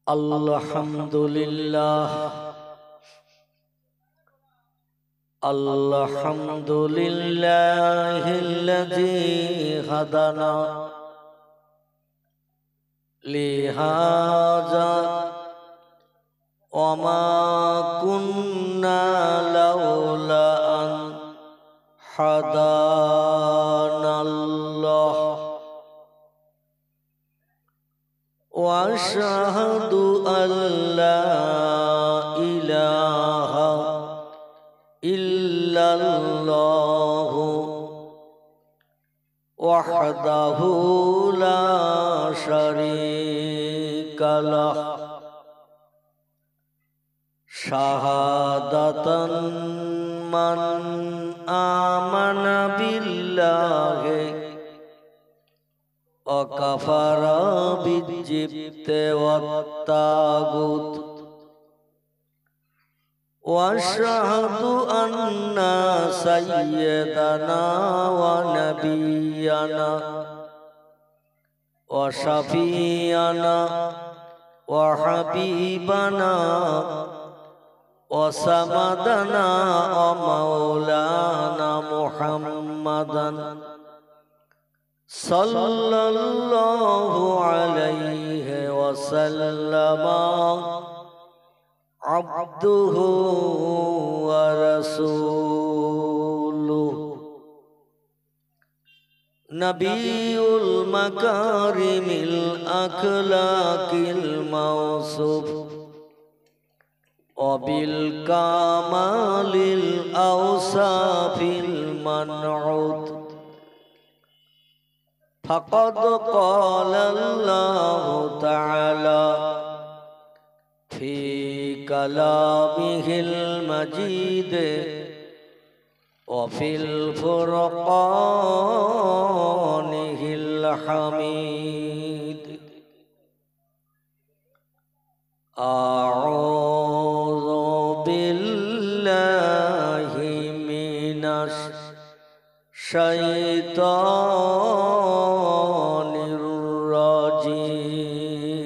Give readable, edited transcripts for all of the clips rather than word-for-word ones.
Alhamdulillah, Alhamdulillahilladzi hadana lihaza wa ma kunna laula an hadanallah wa asyhadu an la ilaha illallahu wahdahu la syarika lah syahadatan man amana billahi wa kafara bijibti wat tagut wa asyhadu anna sayyidana wa nabiyyana wa syafi'ana wa habibana wa samadana wa maulana Muhammadan sallallahu alaihi wasallama abduhu wa rasuluh nabiyul makarimil akhlaqil mausuf wa bil kamalil awsafil man'ud faqad qala Allah ta'ala fi kalamihil majid wa fil furqanihil hamid a'udzu billahi minasy syaitonir rajim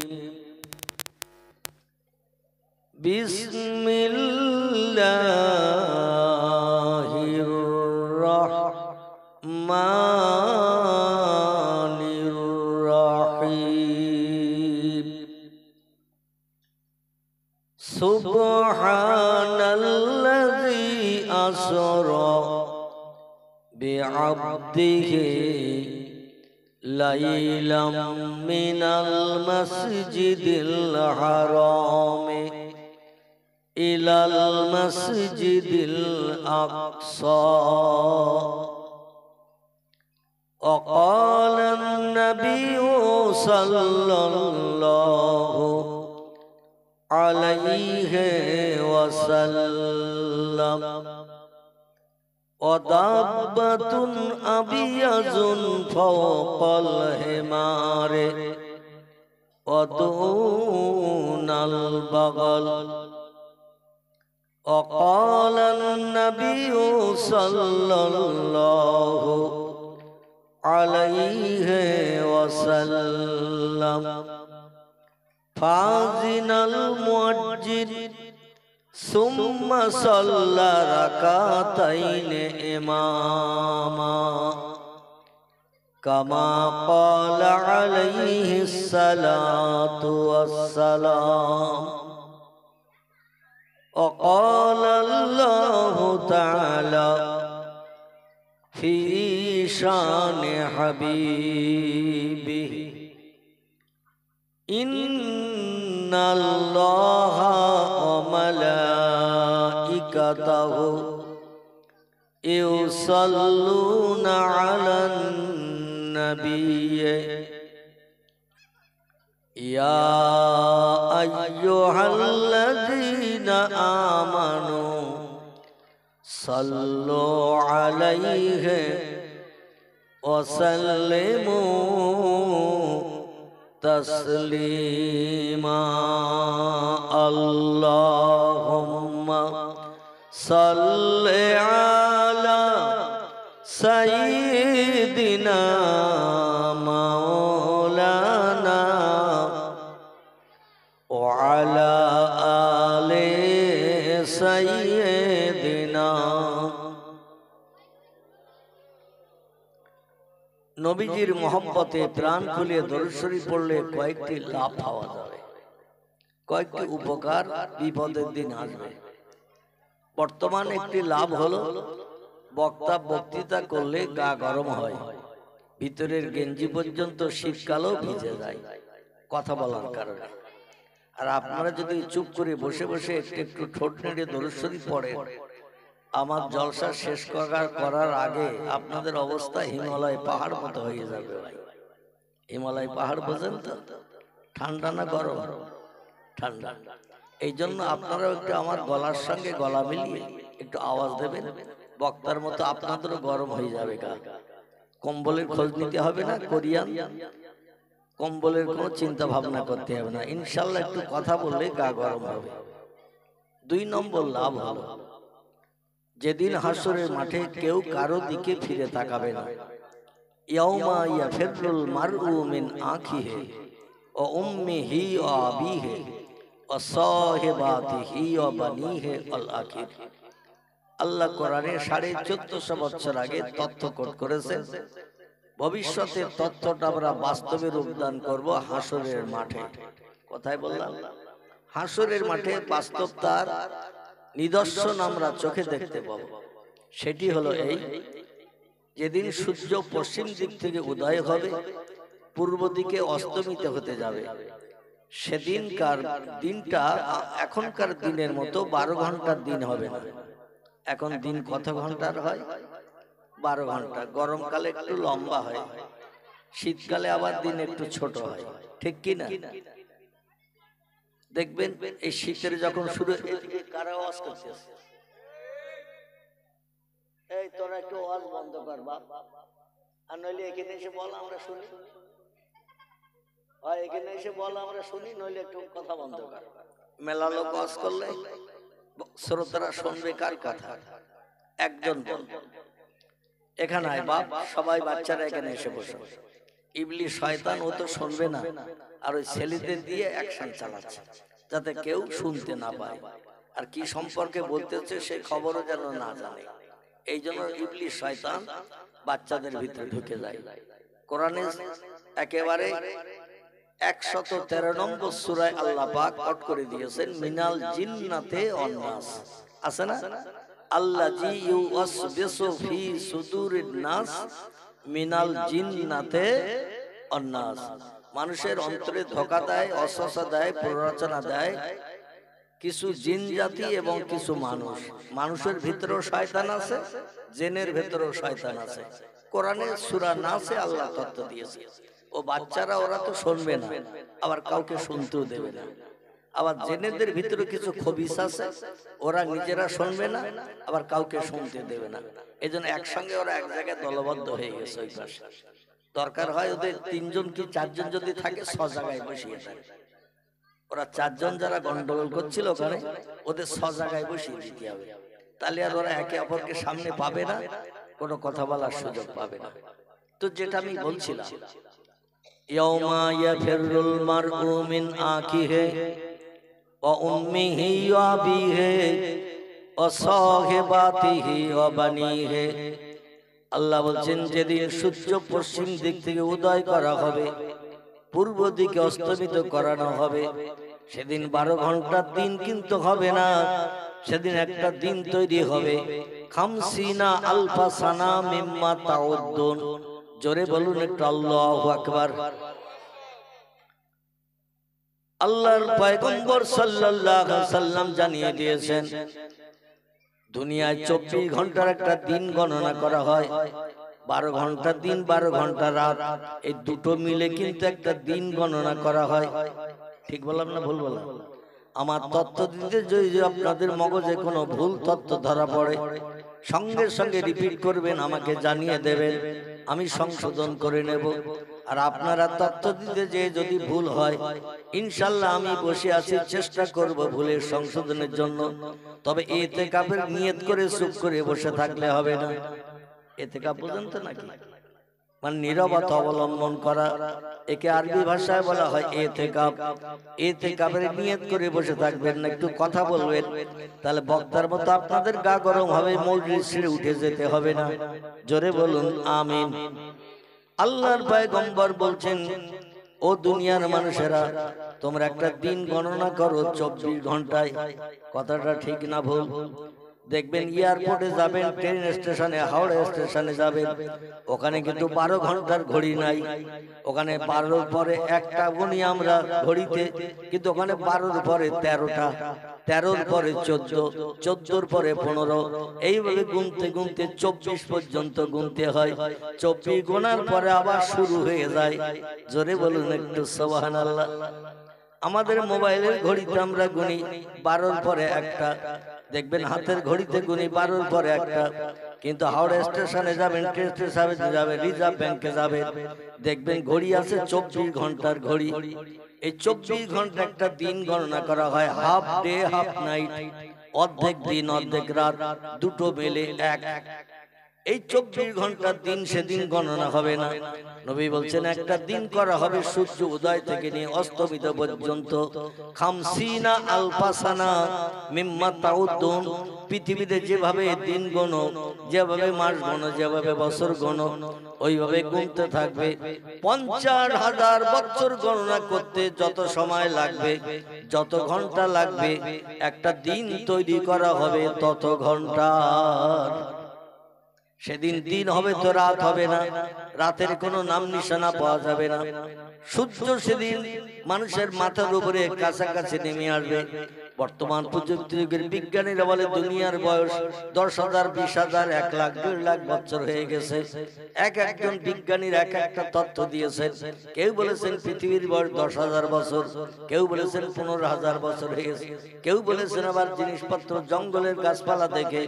Bismillahirrahmanirrahim Subhanalladzi asra bi'abdihi laylam minal masjidil harami ilal masjidil aqsa wa qala an-nabiyyu sallallahu alaihi wasallam wa dabbatun abyazun fawqal himari wa dunal bagal wa qala an-nabiyyu sallallahu alaihi wasallam fazinal muajjid summa salla rakataini imama kama qala alaihi salatu wassalam wa qala Allah ta'ala fi shani habibihi inna allaha wa malaikatahu yusalluna ala nabiyyi ya ayyuhalladzina amanu sallu alaihi wa sallimu taslima Allahumma salli ala sayyidina maulana وعلى آل سيدنا নবীজির মহব্বতে প্রাণ খুলিয়ে দরুদ শরীফ পড়লে কয়েকটি লাভ পাওয়া যাবে, কয়েকটি উপকার বিপদের দিন আসবে। বর্তমান একটি লাভ হলো বক্তা বক্তৃতা করলে গা গরম হয়, ভিতরের গেঞ্জি পর্যন্ত শীতকালেও ভিজে যায় কথা বলার কারণে। আর আপনারা যদি চুপ করে বসে বসে একটু একটু ঠোঁট নেড়ে দরুদ শরীফ পড়েন, আমার জলসা শেষ করার আগে আপনাদের অবস্থা হিমালয় পাহাড় মতো হয়ে যাবে ভাই। হিমালয় পাহাড় বোঝেন তো, ঠান্ডা না গরম? ঠান্ডা। এই জন্য আপনারাও একটু আমার গলার সঙ্গে গলা মিলিয়ে একটু আওয়াজ দেবেন, বক্তার মতো আপনাদেরও গরম হয়ে যাবে গা। কম্বলের খোঁজ নিতে হবে না, কোরিয়ান কম্বলের কোনো চিন্তা ভাবনা করতে হবে না, ইনশাল্লাহ একটু কথা বললে গা গরম হবে। 2 নম্বর লাভ হলো যেদিন হাসরের মাঠে কেউ কারো দিকে ফিরে তাকাবে না। ইয়াউমা ইয়াফিরুল মারউ মিন আখিহি ওয়া উম্মিহি ওয়া আবিহি ওয়া সাহিবাতিহি ওয়া বানিহি আল আখির। আল্লাহ কোরআনে 1450 বছর আগে তথ্য কোট করেছেন, ভবিষ্যতের তথ্যটা আমরা বাস্তবে রূপদান করব হাসরের মাঠে। কোথায় বললাম? হাসরের মাঠে বাস্তব তার নিদর্শন আমরা চোখে দেখতে পাবো। সেটি হলো এই, যেদিন সূর্য পশ্চিম দিক থেকে উদয় হবে, পূর্ব দিকে অস্তমিত হতে যাবে, সেদিনকার দিনটা এখনকার দিনের মতো 12 ঘন্টার দিন হবে না। এখন দিন কত ঘন্টার হয়? 12 ঘন্টা। গরমকালে একটু লম্বা হয়, শীতকালে আবার দিন একটু ছোট হয়, ঠিক কি না? দেখবেন এই শীতের যখন শুরু, এদিকে কারা আওয়াজ করতেছে? এই তোরা একটু আওয়াজ বন্ধ কর বাপ, আর নইলে এখানে এসে বল আমরা শুনি। হয় এখানে এসে বল আমরা শুনি, নইলে একটু কথা বন্ধ কর। মেলা লোক আওয়াজ করলে শ্রোতারা শুনবে কার কথা? একজন বল। এখানে আয় বাপ, সবাই বাচ্চারা এখানে এসে বসো। ইবলিস শয়তান ও তো শুনবে না, আর ওই ছেলেদের দিয়ে অ্যাকশন চালাচ্ছে যাতে কেউ শুনতে না পায়, আর কি সম্পর্কে বলতেছে সেই খবরও যেন না জানে। এই জন্য ইবলিস শয়তান বাচ্চাদের ভিতরে ঢুকে যায়। কোরআনে একেবারে 113 নম্বর সূরায় আল্লাহ পাক কোট করে দিয়েছেন, মিনাল জিন্নাতে ওয়ান নাস। আছে না? আল্লাযী ইউওয়াসবিসু ফি সুদুরিন নাস মিনাল জিন্নাতে ওয়ান নাস। মানুষের অন্তরে ধোঁকা দেয়, অসসা দেয়, প্ররোচনা দেয় কিছু জিন জাতি এবং কিছু মানুষ। মানুষের ভিতরেও শয়তান আছে, জিনের ভিতরেও শয়তান আছে। কোরআনে সূরা নাসে আল্লাহ তথ্য দিয়েছে। ও বাচ্চারা ওরা তো শুনবে না, আবার কাউকে শুনতেও দেবে না। আবার জিনেদের ভিতরে কিছু খবিস আছে, ওরা নিজেরা শুনবে না, আবার কাউকে শুনতে দেবে না। এজন্য একসঙ্গে ওরা এক জায়গায় দলবদ্ধ হয়ে গেছে। ওই পাশে দরকার হয় ওদের 3 জন কি 4 জন যদি থাকে 6 জায়গায় বসিয়ে দেয়। ওরা 4 জন যারা গন্ডগোল করছিল ওখানে, ওদের 6 জায়গায় বসিয়ে দিতে হবে। তাহলে আর ওরা একে অপরকে সামনে পাবে না, কোনো কথা বলার সুযোগ পাবে না। তো যেটা আমি বলছিলাম, ইয়াউমা ইয়াফিরুল মারউ মিন আখিহি ওয়া উম্মিহি ওয়া আবিহি ওয়া সাহিবাতিহি ওয়া বানিহি। আল্লাহ বলছেন যেদিন সূর্য পশ্চিম দিক থেকে উদয় করা হবে, পূর্ব দিকে অস্তমিত করানো হবে, সেদিন 12 ঘন্টার দিন কিন্তু হবে না, সেদিন একটা দিন তৈরি হবে 50 আলফা সানা মিম্মা তাউদ্দুন। জোরে বলুন একটু আল্লাহু আকবার। আল্লাহর পয়গম্বর সাল্লাল্লাহু আলাইহি ওয়াসাল্লাম জানিয়ে দিয়েছেন, দুনিয়ায় 24 ঘন্টার একটা দিন গণনা করা হয়। 12 ঘন্টা দিন, 12 ঘন্টা রাত, এই দুটো মিলে কিন্তু একটা দিন গণনা করা হয়। ঠিক বললাম না ভুল বললাম? আমার তথ্য দিতে যদি আপনাদের মগজে কোনো ভুল তথ্য ধরা পড়ে, সঙ্গে সঙ্গে রিপিট করবেন, আমাকে জানিয়ে দেবেন, আমি সংশোধন করে নেব। আর আপনারা তথ্য দিতে যে যদি ভুল হয়, ইনশাল্লাহ আমি বসে আছি, চেষ্টা করব ভুলের সংশোধনের জন্য। তবে ইতিকাফের নিয়ত করে চুপ করে বসে থাকলে হবে না। ইতিকাফ বুঝেন তো নাকি? মানে নীরবতা অবলম্বন করা, একে আরবি ভাষায় বলা হয় এতেকাব। এতেকাবের নিয়ত করে বসে থাকবেন না, একটু কথা বলবেন, তাহলে বক্তার মতো আপনাদের গা গরম হবে, মজলিস ছেড়ে উঠে যেতে হবে না। জোরে বলুন আমিন। আল্লাহর পয়গম্বর বলছেন, ও দুনিয়ার মানুষেরা, তোমরা একটা দিন গণনা করো 24 ঘন্টায়। কথাটা ঠিক না ভুল? দেখবেন এয়ারপোর্টে যাবেন, ট্রেন স্টেশনে, হাওড়া স্টেশনে যাবেন, ওখানে কিন্তু 12 ঘন্টার ঘড়ি নাই। ওখানে 12-র পরে একটা গুনি আমরা ঘড়িতে, কিন্তু ওখানে 12-র পরে 13টা, 13-র পরে 14, 14-র পরে 15, এইভাবে গুনতে গুনতে 24 পর্যন্ত গুনতে হয়। 24 গোনার পরে আবার শুরু হয়ে যায়। জোরে বলুন একটু সুবহানাল্লাহ। আমাদের মোবাইলের ঘড়িতে আমরা গুনি 12-র পরে একটা, দেখবেন হাতের ঘড়িতে গুনি 12-র পরে একটা, কিন্তু হাওড়া স্টেশনে যাবেন, ট্রেন স্টেশনে যাবেন, রিজার্ভ ব্যাংকে যাবেন, দেখবেন ঘড়ি আছে 24 ঘন্টার ঘড়ি। এই 24 ঘন্টা একটা দিন গণনা করা হয়, হাফ ডে হাফ নাইট, অর্ধেক দিন অর্ধেক রাত, দুটো মেলে এক। এই 24 ঘন্টার দিন সেদিন গণনা হবে না। নবী বলছেন একটা দিন করা হবে সূর্য উদয় থেকে নিয়ে অস্তমিত পর্যন্ত, 50 আলফা সানা মিম্মা তাউদ্দুন। পৃথিবীতে যেভাবে দিন গণো, যেভাবে মাস গণো, যেভাবে বছর গণো, ওইভাবে গুনতে থাকবে। 50,000 বছর গণনা করতে যত সময় লাগবে, যত ঘন্টা লাগবে, একটা দিন তৈরি করা হবে তত ঘন্টা। সেদিন দিন হবে তো রাত হবে না, রাতের কোনো নাম নিশানা পাওয়া যাবে না। সূর্য সেদিন মানুষের মাথার উপরে কাছাকাছি নেমে আসবে। বর্তমান প্রযুক্তি যুগের বিজ্ঞানীরা বলে দুনিয়ার বয়স 10,000, 20,000, 1 লাখ, 1.5 লাখ বছর হয়ে গেছে। একজন বিজ্ঞানীর এক একটা তথ্য দিয়েছেন। কেউ বলেছেন পৃথিবীর বয়স 10,000 বছর, কেউ বলেছেন 15,000 বছর হয়ে গেছে, কেউ বলেছেন আবার জিনিসপত্র জঙ্গলের গাছপালা থেকে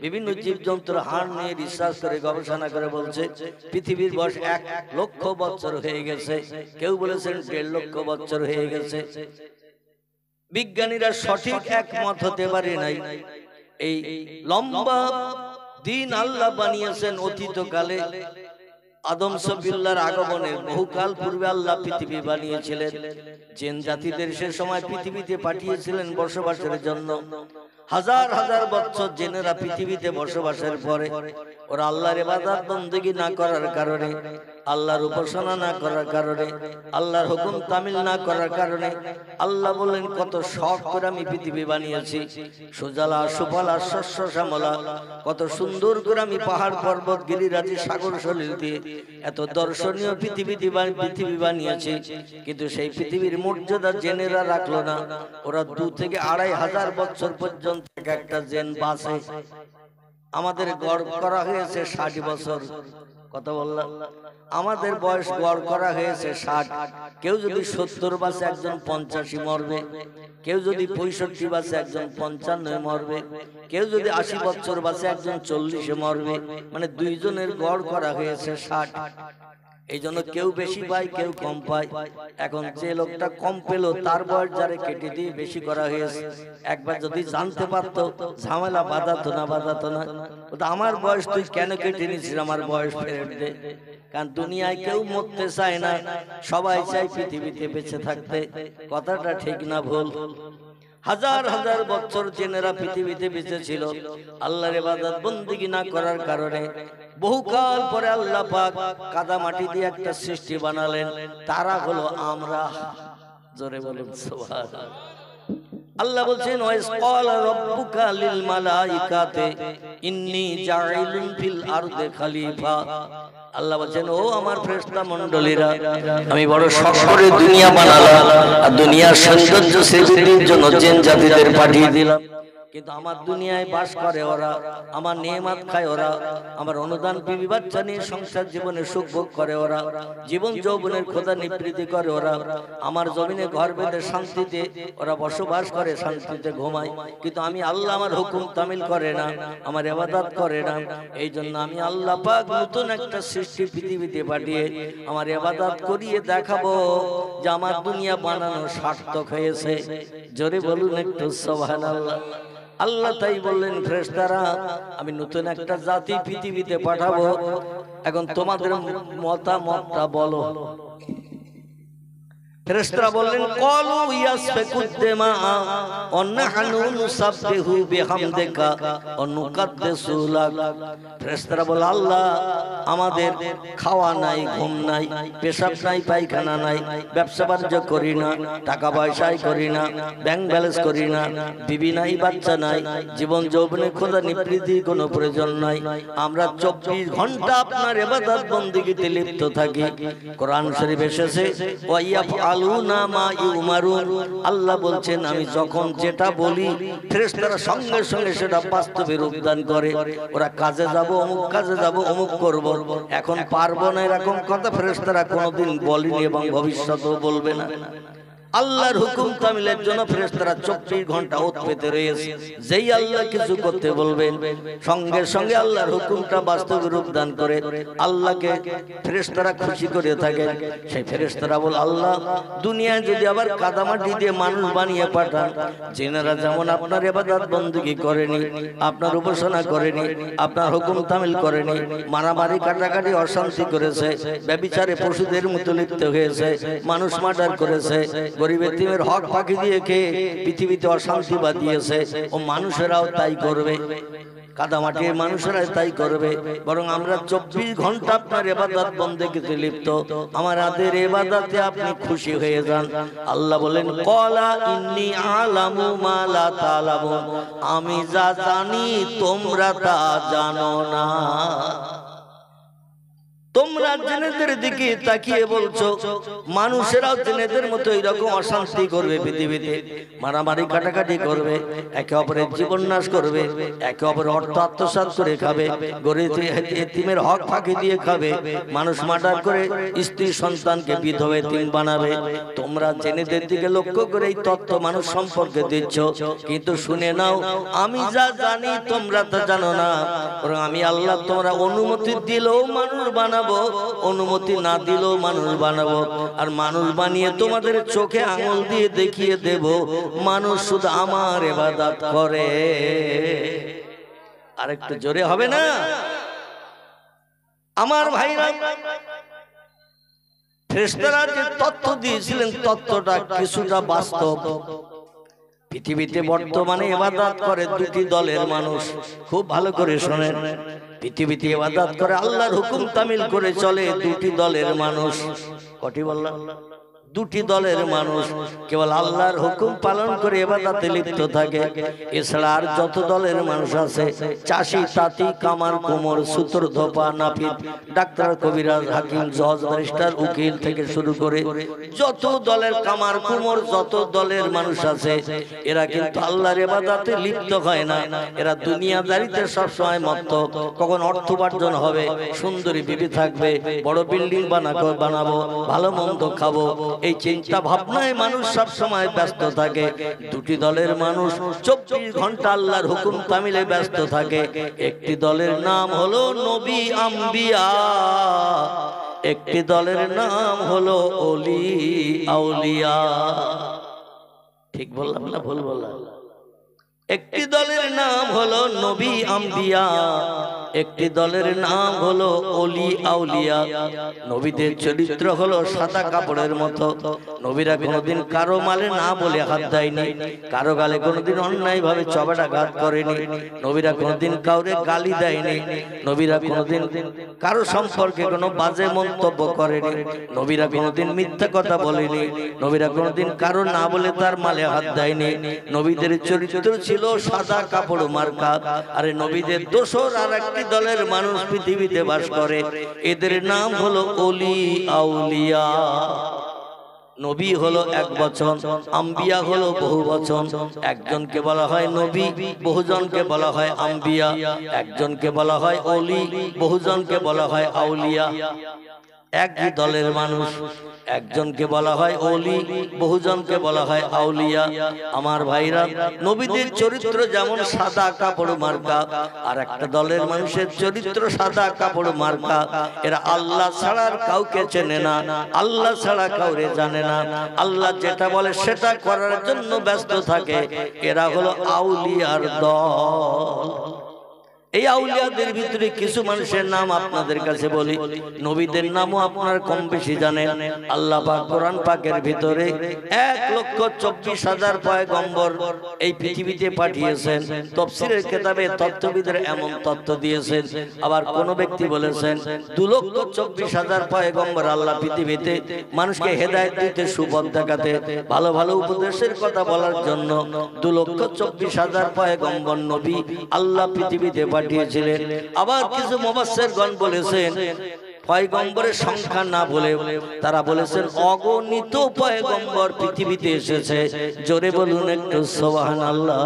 বিভিন্ন জীবজন্তুর হাড় নিয়ে রিসার্চ করে গবেষণা করে বলছে পৃথিবীর বয়স 1 লক্ষ বছর হয়ে গেছে, কেউ বলেছেন 1.5 লক্ষ বছর হয়ে গেছে। বিজ্ঞানীরা সঠিক একমত হতে পারে নাই। এই লম্বা দিন আল্লাহ বানিয়েছেন অতীতকালে। আদম সফিউল্লাহর আগমনের বহুকাল পূর্বে আল্লাহ পৃথিবী বানিয়েছিলেন। জিন জাতিদের সে সময় পৃথিবীতে পাঠিয়েছিলেন বসবাসের জন্য। হাজার হাজার বছর জিনেরা পৃথিবীতে বসবাসের পরে ওরা আল্লাহর ইবাদত বন্দেগী না করার কারণে, আল্লাহর উপাসনা না করার কারণে, আল্লাহর হুকুম তামিল না করার কারণে আল্লাহ বললেন কত শখ করে আমি পৃথিবী বানিয়েছি, সুজলা সুফলা শস্য শ্যামলা, কত সুন্দর করে আমি পাহাড় পর্বত গিরিরাজি সাগর সলিল দিয়ে এত দর্শনীয় পৃথিবী বানিয়েছি। কিন্তু সেই পৃথিবীর মর্যাদা জেনেরা রাখলো না। ওরা 2 থেকে 2,500 বছর পর্যন্ত একটা জেন বাসে। আমাদের গড় করা হয়েছে 60 বছর। কত বললাম? আমাদের বয়স গড় করা হয়েছে 60। কেউ যদি 70 বাসে একজন 85 মরবে, কেউ যদি 65 বাসে একজন 95 মরবে, কেউ যদি 80 বছর বাসে একজন 40 মরবে। মানে দুইজনের গড় করা হয়েছে 60। এই জন্য কেউ বেশি পায়, কেউ কম পায়। এখন যে লোকটা কম পেল তার বয়স যারে কেটে দিয়ে বেশি করা হয়েছে। একবার যদি জানতে পারতো ঝামেলা বাঁধাতো না। আমার বয়স তুই কেন কেটে নিয়েছিস, আমার বয়স ফেরত দে। কারণ দুনিয়ায় কেউ মরতে চায় না, সবাই চায় পৃথিবীতে বেঁচে থাকতে। কথাটা ঠিক না ভুল? হাজার হাজার বছর জেনেরা পৃথিবীতে বেঁচে ছিল আল্লাহর ইবাদত বন্দেগী না করার কারণে। বহুকাল পরে আল্লাহ পাক কাদা মাটি দিয়ে একটা সৃষ্টি বানালেন, তারা হলো আমরা। জোরে বলুন সুবহানাল্লাহ। আল্লাহ বলছেন ওয়াইস ক্বালা রাব্বুকা লিল মালাইকাতি ইন্নী জাইলুন ফিল আরদি খলিফা। আল্লাহ বলছেন ও আমার ফেরেশতা মণ্ডলীরা, আমি বড় শখ করে দুনিয়া বানালাম, আর দুনিয়ার সৌন্দর্য সৃষ্টির জন্য জিন জাতিদের পাঠিয়ে দিলাম। কিন্তু আমার দুনিয়ায় বাস করে ওরা, আমার নেয়ামত খায় ওরা, আমার অনুদান বিবি বাচ্চা নিয়ে সংসার জীবনে সুখ ভোগ করে ওরা, জীবন যৌবনের খোদা নিবৃত্তি করে ওরা, আমার জমিনে ঘর বেঁধে শান্তিতে ওরা বসবাস করে, শান্তিতে ঘুমায়। কিন্তু আমি আল্লাহ আমার হুকুম তামিল করে না, আমার ইবাদত করে না। এই জন্য আমি আল্লাহ পাক নতুন একটা সৃষ্টি পৃথিবীতে পাঠিয়ে আমার ইবাদত করিয়ে দেখাবো যে আমার দুনিয়া বানানো সার্থক হয়েছে। জোরে বলুন একটু সুবহানাল্লাহ। আল্লাহ তাই বললেন ফেরেশতারা আমি নতুন একটা জাতি পৃথিবীতে পাঠাবো এখন তোমাদের মতামতটা বলো। ফেরেশতারা বললেন ক্বালু ইয়াসফিকুদ্দিমা ওয়া নাহনু নুসাব্বিহু বিহামদিকা ওয়া নুকাদ্দিসু লাক। ফেরেশতারা বলে আল্লাহ আমাদের খাওয়া নাই, ঘুম নাই, পেশাব নাই, পায়খানা নাই, ব্যবসা বাণিজ্য করি না, টাকা পয়সাই করি না, ব্যাংক ব্যালেন্স করি না, বিবি নাই, বাচ্চা নাই, জীবন যৌবনে খোদা নিবৃত্তির কোনো প্রয়োজন নাই, আমরা 24 ঘন্টা আপনার ইবাদত বন্দেগীতে লিপ্ত থাকি। কোরআন শরীফ এসেছে ওয়া ইয়াফআলুনা মা ইউমারুন, আল্লাহ বলছেন আমি যখন যেটা বলি ফেরেশতারা সঙ্গে সঙ্গে সেটা বাস্তবে রূপদান করে। ওরা কাজে যাব, অমুক কাজে যাব, অমুক করব, এখন পারবো না এরকম কথা ফেরেশতারা কোনোদিন বলেনি এবং ভবিষ্যতেও বলবে না। আল্লাহর হুকুম তামিলের জন্য ফেরেশতারা 24 ঘন্টা ওত পেতে রয়েছে। যেই আল্লাহ কিছু করতে বলবেন সঙ্গে সঙ্গে আল্লাহর হুকুমটা বাস্তবে রূপ দান করে আল্লাহকে ফেরেশতারা খুশি করে থাকে। সেই ফেরেশতারা বল আল্লাহ দুনিয়ায় যদি আবার কাদামাটি দিয়ে মানুষ বানিয়ে পাঠান, যেনারা যেমন আপনার ইবাদত বন্দেগী করেনি, আপনার উপাসনা করেনি, আপনার হুকুম তামিল করেনি, মারামারি কাটাকাটি অশান্তি করেছে, ব্যভিচারে পশুদের মতো লিপ্ত হয়েছে, মানুষ মার্ডার করেছে, গরিব এতিমের হক ফাঁকি দিয়ে খেয়ে পৃথিবীতে অশান্তি বাঁধিয়েছে, ও মানুষেরাও তাই করবে, কাদামাটির মানুষেরা তাই করবে। বরং আমরা 24 ঘন্টা আপনার ইবাদত বন্দেগীতে লিপ্ত, আমাদের ইবাদতে আপনি খুশি হয়ে যান। আল্লাহ বলেন ক্বালা ইন্নী আ'লামু মা লা তা'লামুন, আমি যা জানি তোমরা তা জানো না। তোমরা জেনেদের দিকে তাকিয়ে বলছো মানুষেরাও জেনেদের মতো এরকম অশান্তি করবে, পৃথিবীতে মারামারি কাটাকাটি করবে, একে অপরের জীবন নাশ করবে, একে অপরের অর্থ আত্মসাৎ করে খাবে, গরিব এতিমের হক ফাঁকি দিয়ে খাবে, মানুষ মার্ডার করে স্ত্রী সন্তানকে বিধবা এতিম বানাবে। তোমরা জেনেদের দিকে লক্ষ্য করে এই তত্ত্ব মানুষ সম্পর্কে দিচ্ছ, কিন্তু শুনে নাও আমি যা জানি তোমরা তা জানো না। বরং আমি আল্লাহ তোমরা অনুমতি দিলেও মানুষ বানাবো, অনুমতি না দিলেও মানুষ বানাবো, আর মানুষ বানিয়ে তোমাদের চোখে আঙুল দিয়ে দেখিয়ে দেব মানুষ শুধু আমার ইবাদত করে। আরেকটু জোরে হবে না আমার ভাইরা? ফেরেশতারা যে তথ্য দিয়েছিলেন তথ্যটা কিছুটা বাস্তব। পৃথিবীতে বর্তমানে ইবাদত করে দুটি দলের মানুষ, খুব ভালো করে শোনেন। পৃথিবীতে ইবাদত করে আল্লাহর হুকুম তামিল করে চলে দুটি দলের মানুষ। কটি বললাম? দুটি দলের মানুষ কেবল আল্লাহর হুকুম পালন করে ইবাদতে লিপ্ত থাকে। এছাড়া আর যত দলের মানুষ আছে, চাষি, তাঁতি, কামার, কুমোর, সূত্র, ধোপা, নাপিত, ডাক্তার, কবিরাজ, হাকিম, জজ, ব্যারিস্টার, উকিল থেকে শুরু করে যত দলের কামার কুমোর যত দলের মানুষ আছে, এরা কিন্তু আল্লাহর ইবাদতে লিপ্ত হয় না। এরা দুনিয়াদারিতে সবসময় মত্ত। কখন অর্থ উপার্জন হবে, সুন্দরী বিবি থাকবে, বড় বিল্ডিং বানাবো, ভালো মন্দ খাবো, এই চিন্তা ভাবনায় মানুষ সব সময় ব্যস্ত থাকে। দুটি দলের মানুষ 24 ঘন্টা আল্লাহর হুকুম তামিলে ব্যস্ত থাকে। একটি দলের নাম হলো নবী আম্বিয়া, একটি দলের নাম হলো ওলি আউলিয়া। ঠিক বললাম না ভুল বললাম? একটি দলের নাম হলো নবী আম্বিয়া, একটি দলের নাম হলো ওলি আউলিয়া। নবীদের চরিত্র হলো সাদা কাপড়ের মতো। নবীরা কোনোদিন কারো মালে না বলে হাত দেয়নি, কারো গালে কোনোদিন অন্যায় ভাবে চপেটাঘাত করেনি, নবীরা কোনোদিন কাউরে গালি দেয়নি, নবীরা কোনোদিন কারো সম্পর্কে কোনো বাজে মন্তব্য করেনি, নবীরা কোনোদিন মিথ্যা কথা বলেনি, নবীরা কোনোদিন কারো না বলে তার মালে হাত দেয়নি। নবীদের চরিত্র ছিল সাদা কাপড় মার্কা। আরে নবীদের দোসর আর একটি দলের মানুষ পৃথিবীতে বাস করে, এদের নাম হলো ওলি আউলিয়া। নবী হলো এক বচন, আম্বিয়া হলো বহু বচন। একজনকে বলা হয় নবী, বহুজনকে বলা হয় আম্বিয়া। একজনকে বলা হয় ওলি, বহুজনকে বলা হয় আউলিয়া। একই দলের মানুষ, একজনকে বলা হয় ওলি, বহুজনকে বলা হয় আউলিয়া। আমার ভাইরা, নবীদের চরিত্র যেমন সাদা কাপড় মার্কা, আর একটা দলের মানুষের চরিত্র সাদা কাপড় মার্কা। এরা আল্লাহ ছাড়া কাউকে চেনে না, আল্লাহ ছাড়া কাউরে জানে না, আল্লাহ যেটা বলে সেটা করার জন্য ব্যস্ত থাকে। এরা হলো আউলিয়ার দল। এই আউলিয়াদের ভিতরে কিছু মানুষের নাম আপনাদের কাছে বলি, নবীদের নামও আপনারা কম বেশি জানেন। আল্লাহ পাক কোরআন পাকের ভিতরে 1,24,000 পয়গম্বর এই পৃথিবীতে পাঠিয়েছেন। তাফসীরের কিতাবে তত্ত্ববিদের এমন তত্ত্ব দিয়েছেন। আবার কোন ব্যক্তি বলেছেন 2,24,000 পয়গম্বর আল্লাহ পৃথিবীতে মানুষকে হেদায়েত দিতে, সুপথ দেখাতে, ভালো ভালো উপদেশের কথা বলার জন্য 2,24,000 পয়গম্বর নবী আল্লাহ পৃথিবীতে পাঠিয়েছিলেন। আবার কিছু মুফাসসিরগণ বলেছেন পয়গম্বরের সংখ্যা না বলে তারা বলেছেন অগণিত পয়গম্বর পৃথিবীতে এসেছে। জোরে বলুন একটু সুবহানাল্লাহ।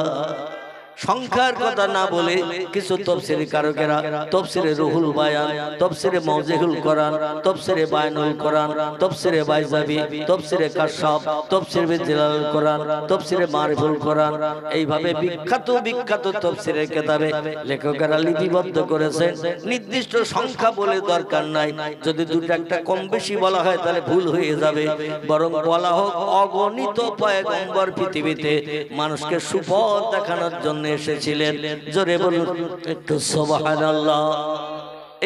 সংখ্যার কথা না বলে কিছু তাফসীরি কারকেরা তাফসীরে রুহুল বায়ান, তাফসীরে মাওজিহুল কোরআন, তাফসীরে বায়ানুল কোরআন, তাফসীরে বাইজাবি, তাফসীরে কাশফ, তাফসীরে জিলালুল কোরআন, তাফসীরে মারিফুল কোরআন, এইভাবে বিখ্যাত বিখ্যাত তাফসীরের কিতাবে লেখকেরা লিপিবদ্ধ করেছেন। নির্দিষ্ট সংখ্যা বলে দরকার নাই, যদি দুটো একটা কম বেশি বলা হয় তাহলে ভুল হয়ে যাবে। বরং বলা হোক অগণিত পয়গম্বর পৃথিবীতে মানুষকে সুপথ দেখানোর জন্য এসেছিলেন। জোরে বলুন একটু সুবহানাল্লাহ।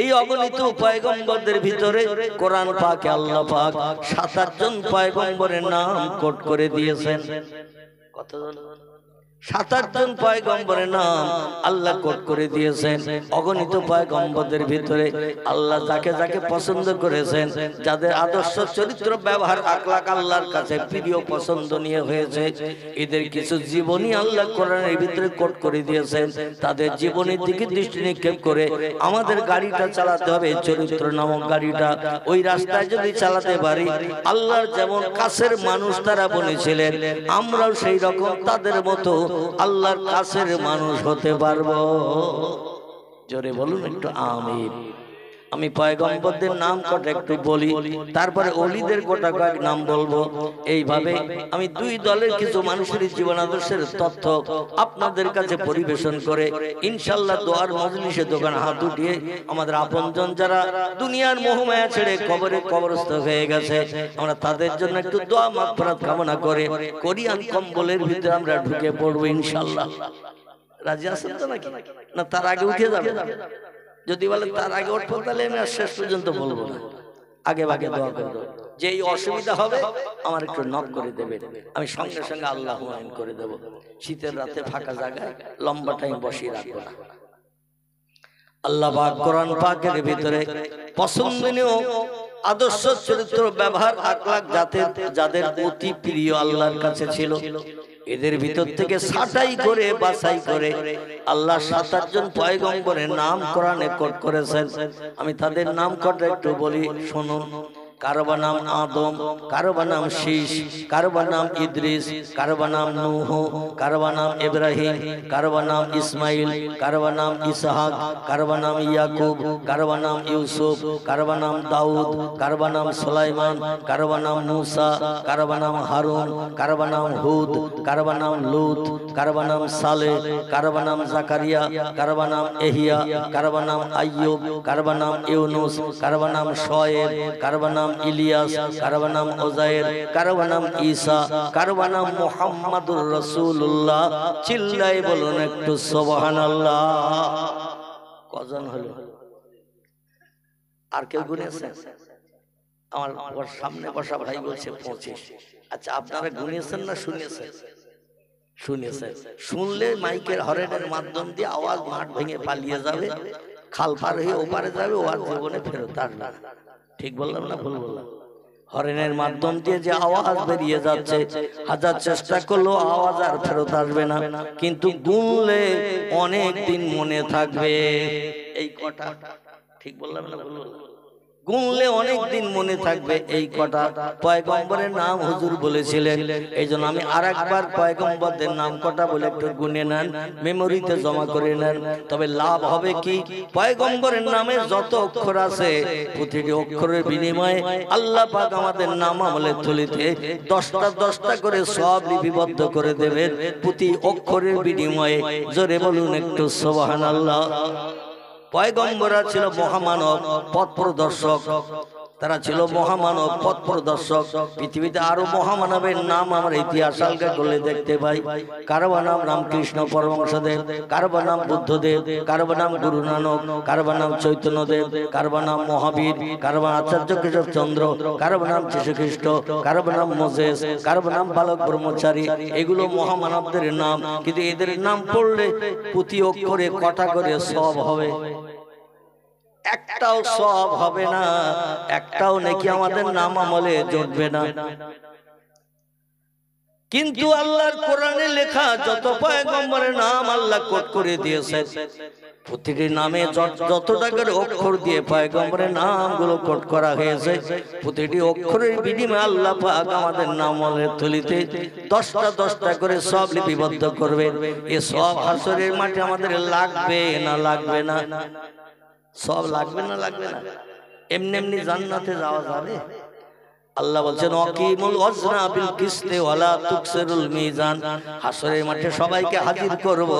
এই অগণিত পয়গম্বরদের ভিতরে কোরআন পাকে আল্লাহ পাক 27 জন পয়গম্বরের নাম কোট করে দিয়েছেন। কতজন? 27 জন পয়গম্বরের নাম আল্লাহ কোট করে দিয়েছেন। অগণিত পয়গম্বরদের ভিতরে আল্লাহ যাকে যাকে পছন্দ করেছেন, যাদের আদর্শ চরিত্র ব্যবহার আখলাক আল্লাহর কাছে প্রিয় পছন্দনীয় হয়েছে, এদের কিছু জীবনী আল্লাহ কোরআনের ভিতরে কোট করে দিয়েছেন। তাদের জীবনের দিকে দৃষ্টি নিক্ষেপ করে আমাদের গাড়িটা চালাতে হবে, চরিত্র নামক গাড়িটা। ওই রাস্তায় যদি চালাতে পারি, আল্লাহর যেমন কাছের মানুষ তারা বলেছিলেন, আমরাও সেই রকম তাদের মতো আল্লাহর কাছের মানুষ হতে পারবো। জোরে বলুন একটু আমিন। আমি পয়গম্বরদের নাম কটা একটু বলি, তারপরে ওলিদের গোটা কয়েক নাম বলবো। এইভাবে আমি দুই দলের কিছু মানুষের জীবন আদর্শের তথ্য আপনাদের কাছে পরিবেশন করে ইনশাআল্লাহ দোয়ার মজলিসে দোকান হাত উঠিয়ে আমাদের আপনজন যারা দুনিয়ার মোহমায়া ছেড়ে কবরে কবরস্থ হয়ে গেছে, আমরা তাদের জন্য একটু দোয়া মাগফিরাত কামনা করে কোরিয়ান কম্বলের ভিতরে আমরা ঢুকে পড়বো ইনশাআল্লাহ। রাজি আছেন তো নাকি? না তার আগে উঠে যাবে? যদি বলে তার আগে উঠবো তাহলে আমি আর শেষ পর্যন্ত বলবো না, আগে ভাগে দোয়া করবো। যে এই অসুবিধা হবে আমার একটু নক করে দেবে, আমি সঙ্গে সঙ্গে আল্লাহু আমিন করে দেব। শীতের রাতে ফাঁকা জায়গায় লম্বা টাইম বসিয়ে রাখবো না। আল্লাহ পাক কোরআন পাকের ভিতরে পছন্দনীয় আদর্শ চরিত্র ব্যবহার আখলাক যাদের অতি প্রিয় আল্লাহর কাছে ছিল, এদের ভিতর থেকে ছাঁটাই করে বাছাই করে আল্লাহ 27 জন পয়গম্বরের নাম কোরআনে কোট করেছেন। আমি তাদের নাম কটা একটু বলি, শুনুন। কারো নাম আদম, কারো নাম শীশ, কারো নাম ইদ্রিস, কারো নাম নূহ, কারো নাম ইব্রাহিম, কারো নাম ইসমাইল, কারো নাম ইসহাক, কারো নাম ইয়াকুব, কারো নাম ইউসুফ, কারো নাম দাউদ, কারো নাম সুলাইমান, কারো নাম মুসা, কারো নাম হারুন, কারো নাম হুদ, কারো নাম লূত, কারো নাম সালেহ, কারো নাম জাকারিয়া, কারো নাম এহিয়া, কারো নাম আইয়ুব, কারো নাম ইউনুস, কারো নাম শোয়েব, কারো নাম ইলিয়াস, কারো নাম ওজায়ের, কারো নাম ঈসা, কারো নাম মুহাম্মাদুর রাসূলুল্লাহ। চিল্লাই বলুন একটু সুবহানাল্লাহ। কজন হলো? আর কেউ গুনেছেন? আমার সামনে বসা ভাই বলছে 25। আচ্ছা, আপনারা গুনেছেন না শুনেছেন? শুনেছেন। শুনলে মাইকের হরেনের মাধ্যম দিয়ে আওয়াজ মাঠ ভেঙে পালিয়ে যাবে, খাল পার হয়ে ওপারে যাবে, ও আর জীবনে ফেরত আসবে না। ঠিক বললাম না ভুল বললাম? হরেনের মাধ্যম দিয়ে যে আওয়াজ বেরিয়ে যাচ্ছে, হাজার চেষ্টা করলেও আওয়াজ আর ফেরত আসবে না, কিন্তু গুনলে অনেক দিন মনে থাকবে। এই কটা ঠিক বললাম না ভুল বললাম? গুনলে অনেক দিন মনে থাকবে। এই কটা পয়গম্বরের নাম হুজুর বলেছিলেন। এই জন্য আমি আর একবার পয়গম্বরদের নাম কটা বলে একটু গুনে নেন, মেমোরিতে জমা করে নেন। তবে লাভ হবে কি, পয়গম্বরের নামে যত অক্ষর আছে প্রতিটি অক্ষরের বিনিময়ে আল্লাহ পাক আমাদের নাম আমলের থলিতে 10টা করে সব লিপিবদ্ধ করে দেবেন প্রতি অক্ষরের বিনিময়ে। জোরে বলুন একটু সুবহানাল্লাহ। পয়গম্বররা ছিল মহামানব, পথ প্রদর্শক। তারা ছিল মহামানব, পথ প্রদর্শক। পৃথিবীতে আরো মহামানবের নাম আমরা ইতিহাস হালকা করলে দেখতে পাই। কারো নাম রামকৃষ্ণ পরমহংসদেব, কারো নাম বুদ্ধদেব, কারো নাম গুরু নানক, কারো নাম চৈতন্যদেব, কারো নাম মহাবীর, কারো নাম আচার্য কেশব চন্দ্র, কারো নাম যীশুখ্রিস্ট, কারো নাম মোজেস, কারো নাম বালক ব্রহ্মচারী। এগুলো মহামানবদের নাম, কিন্তু এদের নাম পড়লে প্রতি অক্ষরে কটা করে সব হবে? একটাও সব হবে না, একটাও নাকি আমাদের নাম আমলে জুটবে না। কিন্তু আল্লাহর কোরআনে লেখা যত পয়গম্বরের নাম আল্লাহ কোট করে দিয়েছে, প্রতিটি নামে যতটা করে অক্ষর দিয়ে পয়গম্বরের নামগুলো কোট করা হয়েছে, প্রতিটি অক্ষরের বিনিময়ে আল্লাহ পাক আমাদের নাম আমলের থলিতে 10টা করে সব লিপিবদ্ধ করবে। এ সব হাসরের মাঠে আমাদের লাগবে না লাগবে না? সব লাগবে না লাগবে না? এমনি এমনি জান্নাতে যাওয়া যাবে? আল্লাহ বলছেন অকিমুল ওয়াজনা বিল কিসতি ওয়ালা তুকসিরুল মিজান। হাসরের মাঠে সবাইকে হাজির করব।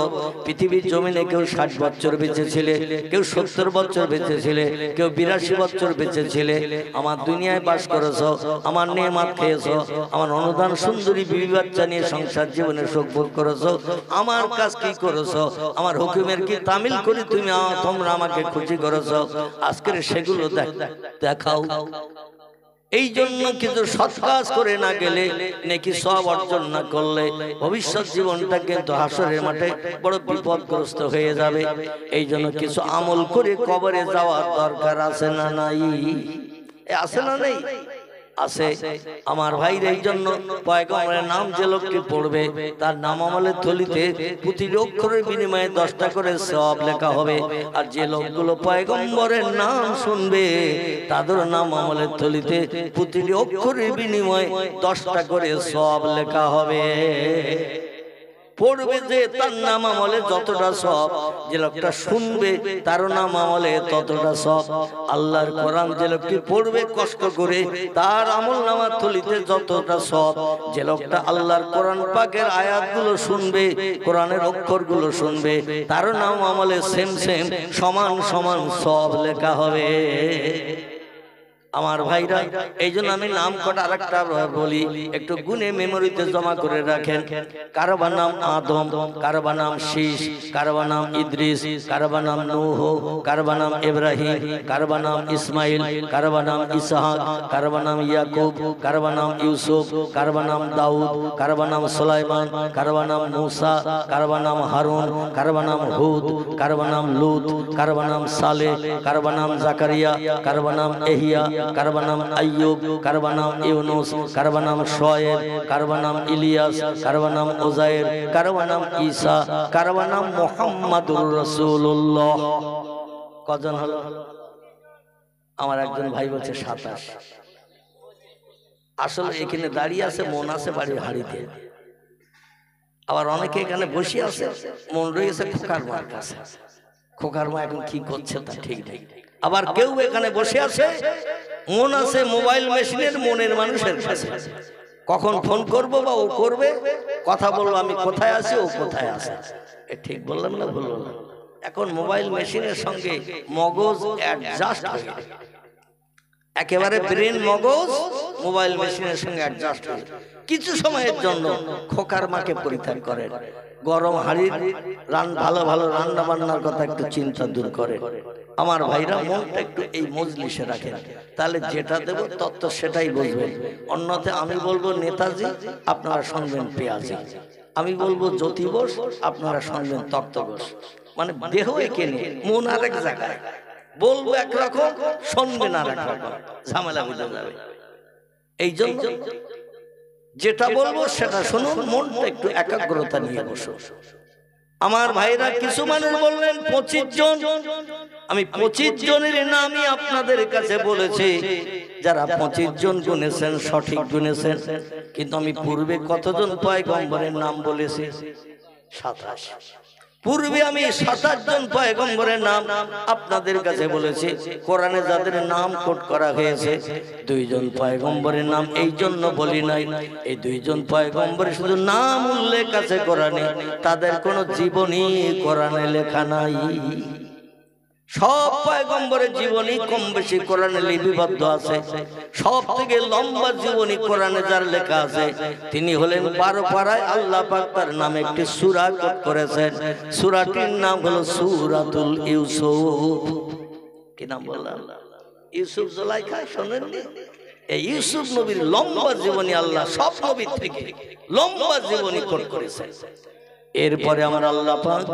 পৃথিবীর জমিনে কেউ 60 বছর বেঁচে ছিলে, কেউ 70 বছর বেঁচে ছিলে, কেউ 82 বছর বেঁচে ছিলে। আমার দুনিয়ায় বাস করেছো, আমার নেয়ামত খেয়েছো, আমার অনুদান সুন্দরী বিবি বাচ্চা নিয়ে সংসার জীবনে সুখ ভোগ করেছো। আমার কাজ কি করেছো? আমার হুকুমের কি তামিল করে তোমরা আমাকে খুশি করেছো। আজকের সেগুলো দেখাও। এই জন্য কিছু সৎ কাজ করে না গেলে, নাকি সব অর্জন না করলে ভবিষ্যৎ জীবনটা কিন্তু হাসরের মাঠে বড় বিপদগ্রস্ত হয়ে যাবে। এই জন্য কিছু আমল করে কবরে যাওয়ার দরকার আছে না নাই? আছে না নেই? আছে। আমার ভাইর এই জন্য পয়গম্বরের নাম যে লোকটি পড়বে, তার নাম আমলের থলিতে প্রতিটি অক্ষরের বিনিময়ে 10টা করে সওয়াব লেখা হবে। আর যে লোকগুলো পয়গম্বরের নাম শুনবে, তাদের নাম আমলের থলিতে প্রতিটি অক্ষরের বিনিময়ে 10টা করে সওয়াব লেখা হবে। পড়বে যে, তার নাম আমলে যতটা সব, যে লোকটা শুনবে তার নাম আমলে ততটা সব। আল্লাহর কোরআন যে লোকটি পড়বে কষ্ট করে, তার আমল নামার থলিতে যতটা সব। যে লোকটা আল্লাহর কোরআন পাকের আয়াতগুলো শুনবে, কোরআনের অক্ষরগুলো শুনবে, তার নাম আমলে সেম সমান সমান সব লেখা হবে। আমার ভাইরা, এই জন্য আমি নাম কটা আরেকটা বলি, একটু গুনে মেমোরিতে জমা করে রাখেন। কারবা নাম আদম, কারবা নাম শীষ, কারবা নাম ইদ্রিস, কারবা নাম নূহ, কারবা নাম ইব্রাহিম, কারবা নাম ইসমাইল, কারবা নাম ইসহাক, কারবা নাম ইয়াকুব, কারবা নাম ইউসুফ, কারবা নাম দাউদ, কারবা নাম সুলাইমান, কারবা নাম মুসা, কারবা নাম হারুন, কারবা নাম হুদ, কারবা নাম লুত, কারবা নাম সালেহ, কারবা নাম জাকারিয়া, কারবা নাম এহিয়া, কারবা নাম আইয়ুব, কারবা নাম ইউনুস, কারবা নাম শোয়েব, কারবা নাম ইলিয়াস, কারবা নাম উজাইর, কারবা নাম ঈসা, কারবা নাম মুহাম্মাদুর রাসূলুল্লাহ। কজন হলো? আমার একজন ভাই বলছে 27। আসলে এখানে দাঁড়িয়ে আছে, মন আছে বাড়ির হাড়িতে। আবার অনেকে এখানে বসে আছে, মন রয়েছে খোকার মার কাছে। খোকার মা এখন কি করছে তা ঠিক নেই। আবার কেউ এখানে বসে আছে, মন আছে মোবাইল মেশিনের মনের মানুষের কাছে। কখন ফোন করব বা ও করবে, কথা বলবো আমি কোথায় আছি, ও কোথায় আছে। ঠিক বললাম না ভুল বললাম? এখন মোবাইল মেশিনের সঙ্গে মগজ অ্যাডজাস্ট হয়ে, একেবারে ব্রেন মগজ মোবাইল মেশিনের সঙ্গে অ্যাডজাস্ট হয়ে কিছু সময়ের জন্য খোকার মাকে পরিত্যাগ করেন। গরম হাড়ির ভালো ভালো রান্না বান্নার কথা একটু চিন্তা দূর করে। আমার ভাইরা, মনটা একটু এই মজলিসে রাখেন, তাহলে যেটা দেব তত্ত্ব সেটাই বুঝবেন। অন্যথা আমি বলবো নেতাজি, আপনারা শুনবেন পেঁয়াজি। আমি বলবো জ্যোতি বোস, আপনারা শুনবেন তত্ত্ব বোস। মানে দেহ একে নিয়ে, মন আরেক জায়গায়। বলবো একরকম, শুনবেন আর এক রকম, ঝামেলা বুঝে যাবে। এই জন্য যেটা বলবো সেটা শুনুন, মনটা একটু একাগ্রতা নিয়ে বসো। আমার ভাইরা, কিছু মানুষ বললেন 25 জন। আমি 25 জনের নামই আপনাদের কাছে বলেছি। যারা 25 জন গুনেছেন সঠিক গুনেছেন, কিন্তু আমি পূর্বে কতজন পয়গম্বরের নাম বলেছি? 27। পূর্বে আমি 27 জন পয়গম্বরের নাম আপনাদের কাছে বলেছি। কোরআনে যাদের নাম কোট করা হয়েছে, 2 জন পয়গম্বরের নাম এই জন্য বলি নাই, এই 2 জন পয়গম্বরের শুধু নাম উল্লেখ আছে কোরআনে, তাদের কোনো জীবনী কোরআনে লেখা নাই। সব পয়গম্বরের জীবনী কম বেশি কোরআনে লিপিবদ্ধ আছে। সব থেকে লম্বা জীবনী কোরআনে যার লেখা আছে তিনি হলেন 12 পারায় আল্লাহ পাক তার নামে একটি সূরা কোট করেছেন। সূরাটির নাম হলো সূরাতুল ইউসুফ। কি নাম বললাম? ইউসুফ জুলাইখা। শোনেননি? এই ইউসুফ নবীর লম্বা জীবনী আল্লাহ সব নবীর থেকে লম্বা জীবনী কোট করেছেন। এরপরে আমার আল্লাহ পাক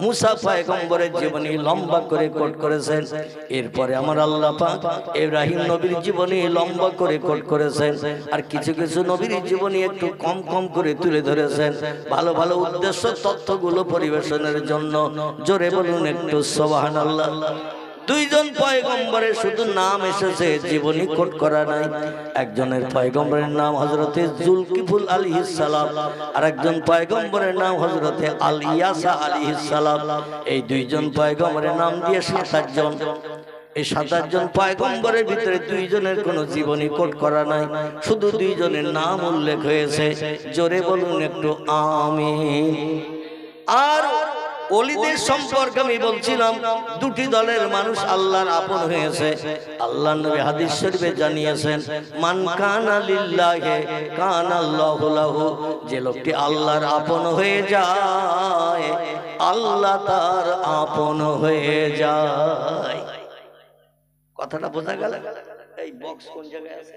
মুসা পয়গম্বরের জীবনী লম্বা করে কোট করেছেন। এরপরে আমার আল্লাহ পাক ইব্রাহিম নবীর জীবনী লম্বা করে কোট করেছেন। আর কিছু কিছু নবীর জীবনী একটু কম কম করে তুলে ধরেছেন ভালো ভালো উদ্দেশ্য তথ্যগুলো পরিবেশনের জন্য। জোরে বলুন একটু সুবহানাল্লাহ। দুইজন পয়গম্বরের শুধু নাম এসেছে, জীবনী কোট করা নাই। একজনের পয়গম্বরের নাম হযরতে জুলকিফুল আলাইহিস সালাম, আর একজন পয়গম্বরের নাম হযরতে আলিয়াসা আলাইহিস সালাম। এই দুইজন পয়গম্বরের নাম দিয়ে 27 জন। এই 27 জন পয়গম্বরের ভিতরে দুইজনের কোনো জীবনী কোট করা নাই, শুধু দুইজনের নাম উল্লেখ হয়েছে। জোরে বলুন একটু আমিন। আর ওলিদের সম্পর্কে আমি বলছিলাম, দুটি দলের মানুষ আল্লাহর আপন হয়েছে। আল্লাহর নবী হাদিস শরীফে জানিয়েছেন, মান কানা লিল্লাহি কানা আল্লাহু লাহু। যে লোকটি আল্লাহর আপন হয়ে যায় আল্লাহ তার আপন হয়ে যায়। কথাটা বোঝা গেল? এই বক্স কোন জায়গায় আছে?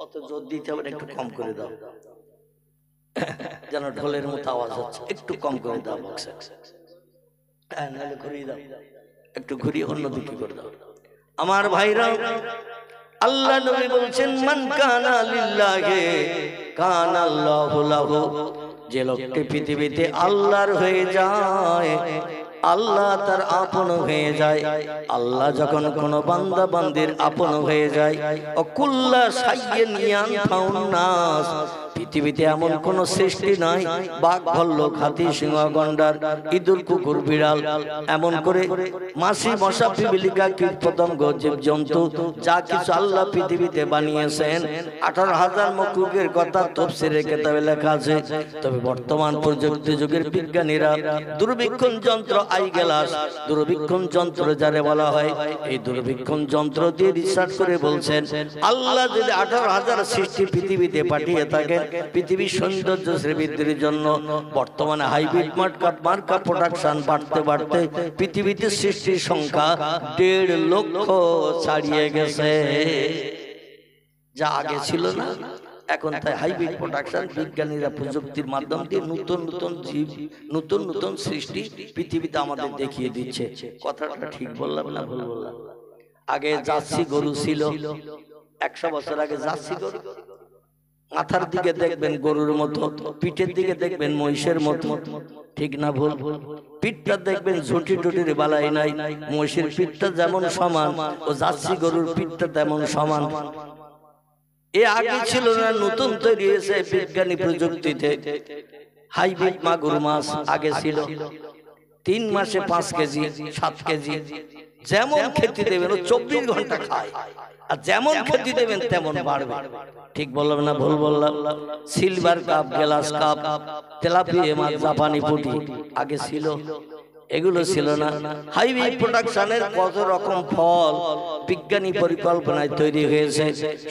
অত জোর দিতে হবে, একটু কম করে দাও, যেন ঢোলের মতো আওয়াজ হচ্ছে। একটু কম করে দাও বক্সে, নাহলে ঘুরিয়ে দাও, একটু ঘুরিয়ে অন্যদিকে করে দাও। আমার ভাইরা, আল্লাহ নবী বলছেন, মান কানা লিল্লাহি কানা আল্লাহু লাহু। যে লোকটি পৃথিবীতে আল্লাহর হয়ে যায় আল্লাহ তার আপন হয়ে যায়। আল্লাহ যখন কোন বান্দা বান্দির আপন হয়ে যায়, অকুল্লা সাইয়্যিন ইয়ানফাউন নাস। পৃথিবীতে এমন কোন সৃষ্টি নাই, বাঘ ভাল্লুক হাতি সিংহ গন্ডার ইঁদুর কুকুর বিড়াল, এমন করে মাছি মশা পিপিলিকা কীট পতঙ্গ জীব জন্তু যা কিছু আল্লাহ পৃথিবীতে বানিয়েছেন 18,000 মখলুকের কথা তাফসীরের কিতাবে লেখা আছে। তবে বর্তমান প্রযুক্তি যুগের বিজ্ঞানীরা দূরবীক্ষণ যন্ত্র আই গ্লাস, দূরবীক্ষণ যন্ত্র যারে বলা হয়, এই দূরবীক্ষণ যন্ত্র দিয়ে রিসার্চ করে বলছেন, আল্লাহ যদি 18,000 সৃষ্টি পৃথিবীতে পাঠিয়ে থাকেন পৃথিবীর সৌন্দর্য শ্রীবৃদ্ধির জন্য, বর্তমানে হাইব্রিড মার্কা প্রোডাকশন বাড়তে বাড়তে পৃথিবীতে সৃষ্টির সংখ্যা 1.5 লক্ষ ছাড়িয়ে গেছে। যা আগে ছিল না এখন তাই হাইব্রিড প্রোডাকশন, বিজ্ঞানীরা প্রযুক্তির মাধ্যম দিয়ে নতুন নতুন জীব নতুন নতুন সৃষ্টি পৃথিবীতে আমাদের দেখিয়ে দিচ্ছে। কথাটা ঠিক বললাম না ভুল বললাম? আগে জার্সি গরু ছিল, 100 বছর আগে জার্সি গরু, মাথার দিকে দেখবেন গরুর মতো, পিঠের দিকে দেখবেন মহিষের মতো, ঠিক না ভুল? পিঠটা দেখবেন ঝুঁটি টুটির বালাই নাই, মহিষের পিঠটা যেমন সমান ও জার্সি গরুর পিঠটা তেমন সমান। এ আগে ছিল না, নতুন তৈরি হয়েছে বিজ্ঞানী প্রযুক্তিতে। হাইব্রিড মাগুর মাছ আগে ছিল 3 মাসে 5 কেজি 7 কেজি, যেমন খেতে দেবেন 24 ঘন্টা খায়, আর যেমন খেতে দেবেন তেমন বাড়বে। ঠিক বললাম না ভুল বললাম? Silver cup, glass cup, tilapia মাছ, জাপানি পুঁটি আগে ছিল, এগুলো ছিল না। হাইব্রিড প্রোডাকশনের কত রকম ফল বিজ্ঞানী পরিকল্পনায় তৈরি হয়েছে,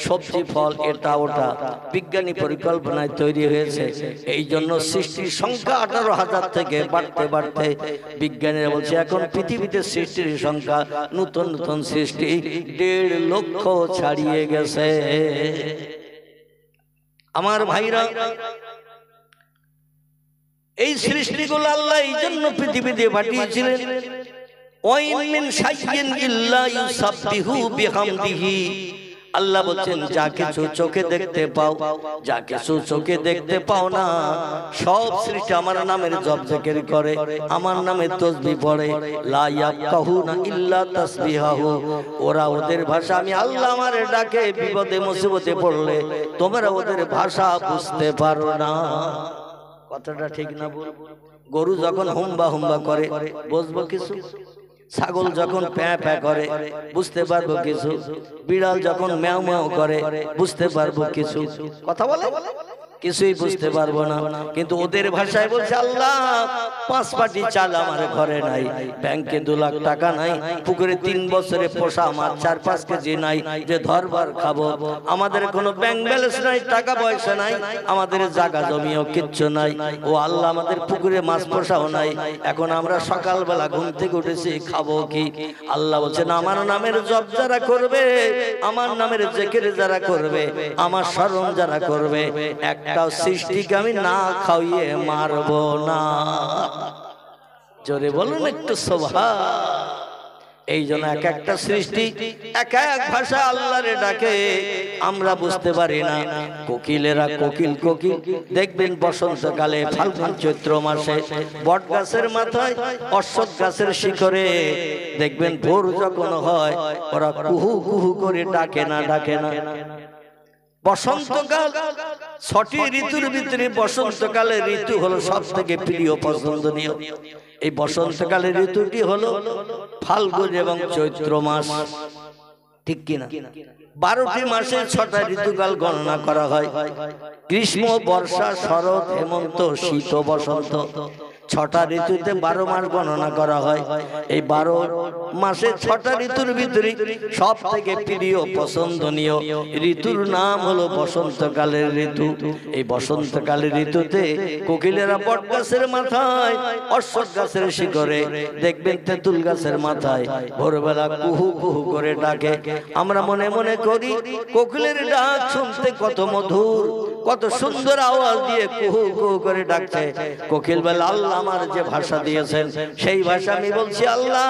সবজি ফল এটা ওটা বিজ্ঞানী পরিকল্পনায় তৈরি হয়েছে। এই জন্য সৃষ্টির সংখ্যা 18,000 থেকে বাড়তে বাড়তে বিজ্ঞানীরা বলছে এখন পৃথিবীতে সৃষ্টির সংখ্যা নতুন নতুন সৃষ্টি 1.5 লক্ষ ছাড়িয়ে গেছে। আমার ভাইরা, এই সৃষ্টিগুলো আল্লাহ এই জন্য পৃথিবীতে পাঠিয়েছিলেন, আল্লাহ বলছেন যা কিছু চোখে দেখতে পাও, যা কিছু চোখে দেখতে পাও না, সব সৃষ্টি আমার নামের জপ জিকির করে, আমার নামে তাসবিহ পড়ে। লা ইয়াফকাহুনা ইল্লা তাসবিহাহু, ওরা ওদের ভাষা, আমি আল্লাহ আমারে ডাকে বিপদে মুসিবতে পড়লে তোমরা ওদের ভাষা বুঝতে পারো না। কথাটা ঠিক না ভুল? গরু যখন হুম্বা হুম্বা করে বুঝবো কিছু, ছাগল যখন প্যাঁ প্যাঁ করে বুঝতে পারবো কিছু, বিড়াল যখন ম্যাও ম্যাও করে বুঝতে পারবো কিছু। কথা বলে কিছুই বুঝতে পারবো না। কিন্তু ওদের ভাষায় বলছে আল্লাহ 5 পাটি চাল আমার ঘরে নাই, ব্যাংকে 2 লাখ টাকা নাই, পুকুরে 3 বছরে পোষা মাছ 4-5 কেজি নাই যে ধরবার খাবো, আমাদের কোনো ব্যাংক ব্যালেন্স নাই, টাকা পয়সা নাই, আমাদের জায়গা জমিও কিচ্ছু নাই। ও আল্লাহ আমাদের পুকুরে মাছ পোষাও নাই, এখন আমরা সকালবেলা ঘুম থেকে উঠেছি খাবো কি? আল্লাহ বলছেন আমার নামের জপ যারা করবে, আমার নামের জিকির যারা করবে, আমার স্মরণ যারা করবে, একটাও সৃষ্টিকে আমি না খাইয়ে মারবো না। জোরে বলুন একটু সুবহান। এই জন্য এক একটা সৃষ্টি এক এক ভাষা আল্লাহরে ডাকে, আমরা বুঝতে পারি না। কোকিলেরা কোকিল কোকিল দেখবেন বসন্তকালে ফাল্গুন চৈত্র মাসে বট গাছের মাথায় অশ্বত্থ গাছের শিখরে দেখবেন ভোর যখন হয় ওরা কুহু কুহু করে ডাকে না ডাকে না। বসন্তকাল 6টি ঋতুর ভিতরে বসন্তকালের ঋতু হলো সব থেকে প্রিয় পছন্দনীয়। এই বসন্তকালের ঋতুটি হলো ফাল্গুন এবং চৈত্র মাস, ঠিক কিনা? 12টি মাসে 6টা ঋতুকাল গণনা করা হয়। গ্রীষ্ম, বর্ষা, শরৎ, হেমন্ত, শীত, বসন্ত, 6টা ঋতুতে 12 মাস গণনা করা হয়। এই 12 মাসে 6টা ঋতুর ভিতরে সব থেকে প্রিয় পছন্দনীয় ঋতুর নাম হলো বসন্তকালের ঋতু। এই বসন্তকালের ঋতুতে কোকিলেরা বট গাছের মাথায় অশ্বত্থ গাছের শিখরে দেখবেন তেঁতুল গাছের মাথায় ভোরবেলা কুহু কুহু করে ডাকে। আমরা মনে মনে করি কোকিলের ডাক শুনতে কত মধুর, কত সুন্দর আওয়াজ দিয়ে কুহু কুহু করে ডাকছে। কোকিল বলে আল্লাহ আমার যে ভাষা দিয়েছেন সেই ভাষা আমি বলছি আল্লাহ।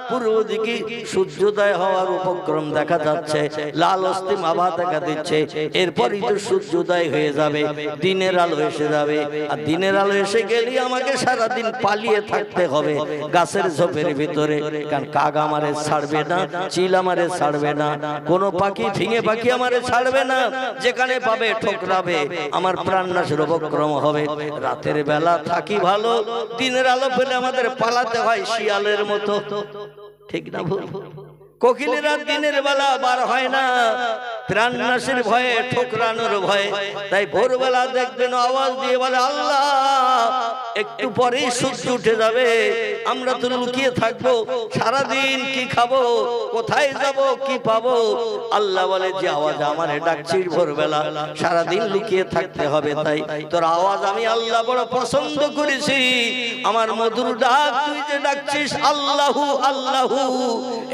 পূর্ব দিকে সূর্যোদয় হওয়ার উপক্রম দেখা যাচ্ছে, লাল অস্তিম আভা দেখা দিচ্ছে, এরপরই তো সূর্যোদয় হয়ে যাবে, দিনের আলো এসে যাবে। আর দিনের আলো এসে গেলেই আমাকে সারাদিন পালিয়ে থাকতে হবে গাছের ঝোপের ভিতরে, কারণ কাক আমারে ছাড়বে না, চিল আমারে ছাড়বে না, কোনো পাখি ফিঙে পাখি আমারে ছাড়বে না, যেখানে পাবে ঠোকরাবে, আমার প্রাণ নাশের উপক্রম হবে। রাতের বেলা থাকি ভালো, দিনের আলো পেলে আমাদের পালাতে হয় শিয়ালের মতো, ঠিক না ভুল? কোকিলেরা দিনের বেলা বার হয় না প্রাণ নাশের ভয়ে, ঠোকরানোর ভয়ে। তাই ভোরবেলা দেখবেন আওয়াজ দিয়ে বলে আল্লাহ একটু পরেই সূর্য উঠে যাবে, আমরা তো লুকিয়ে থাকবো, সারাদিন কি খাবো, কোথায় যাব, কি পাবো? আল্লাহ বলে যে আওয়াজ আমারে ডাকছিস ভোরবেলা, সারাদিন লুকিয়ে থাকতে হবে, তাই তোর আওয়াজ আমি আল্লাহ বড় পছন্দ করেছি। আমার মধুর ডাক তুই যে ডাকছিস আল্লাহু আল্লাহু,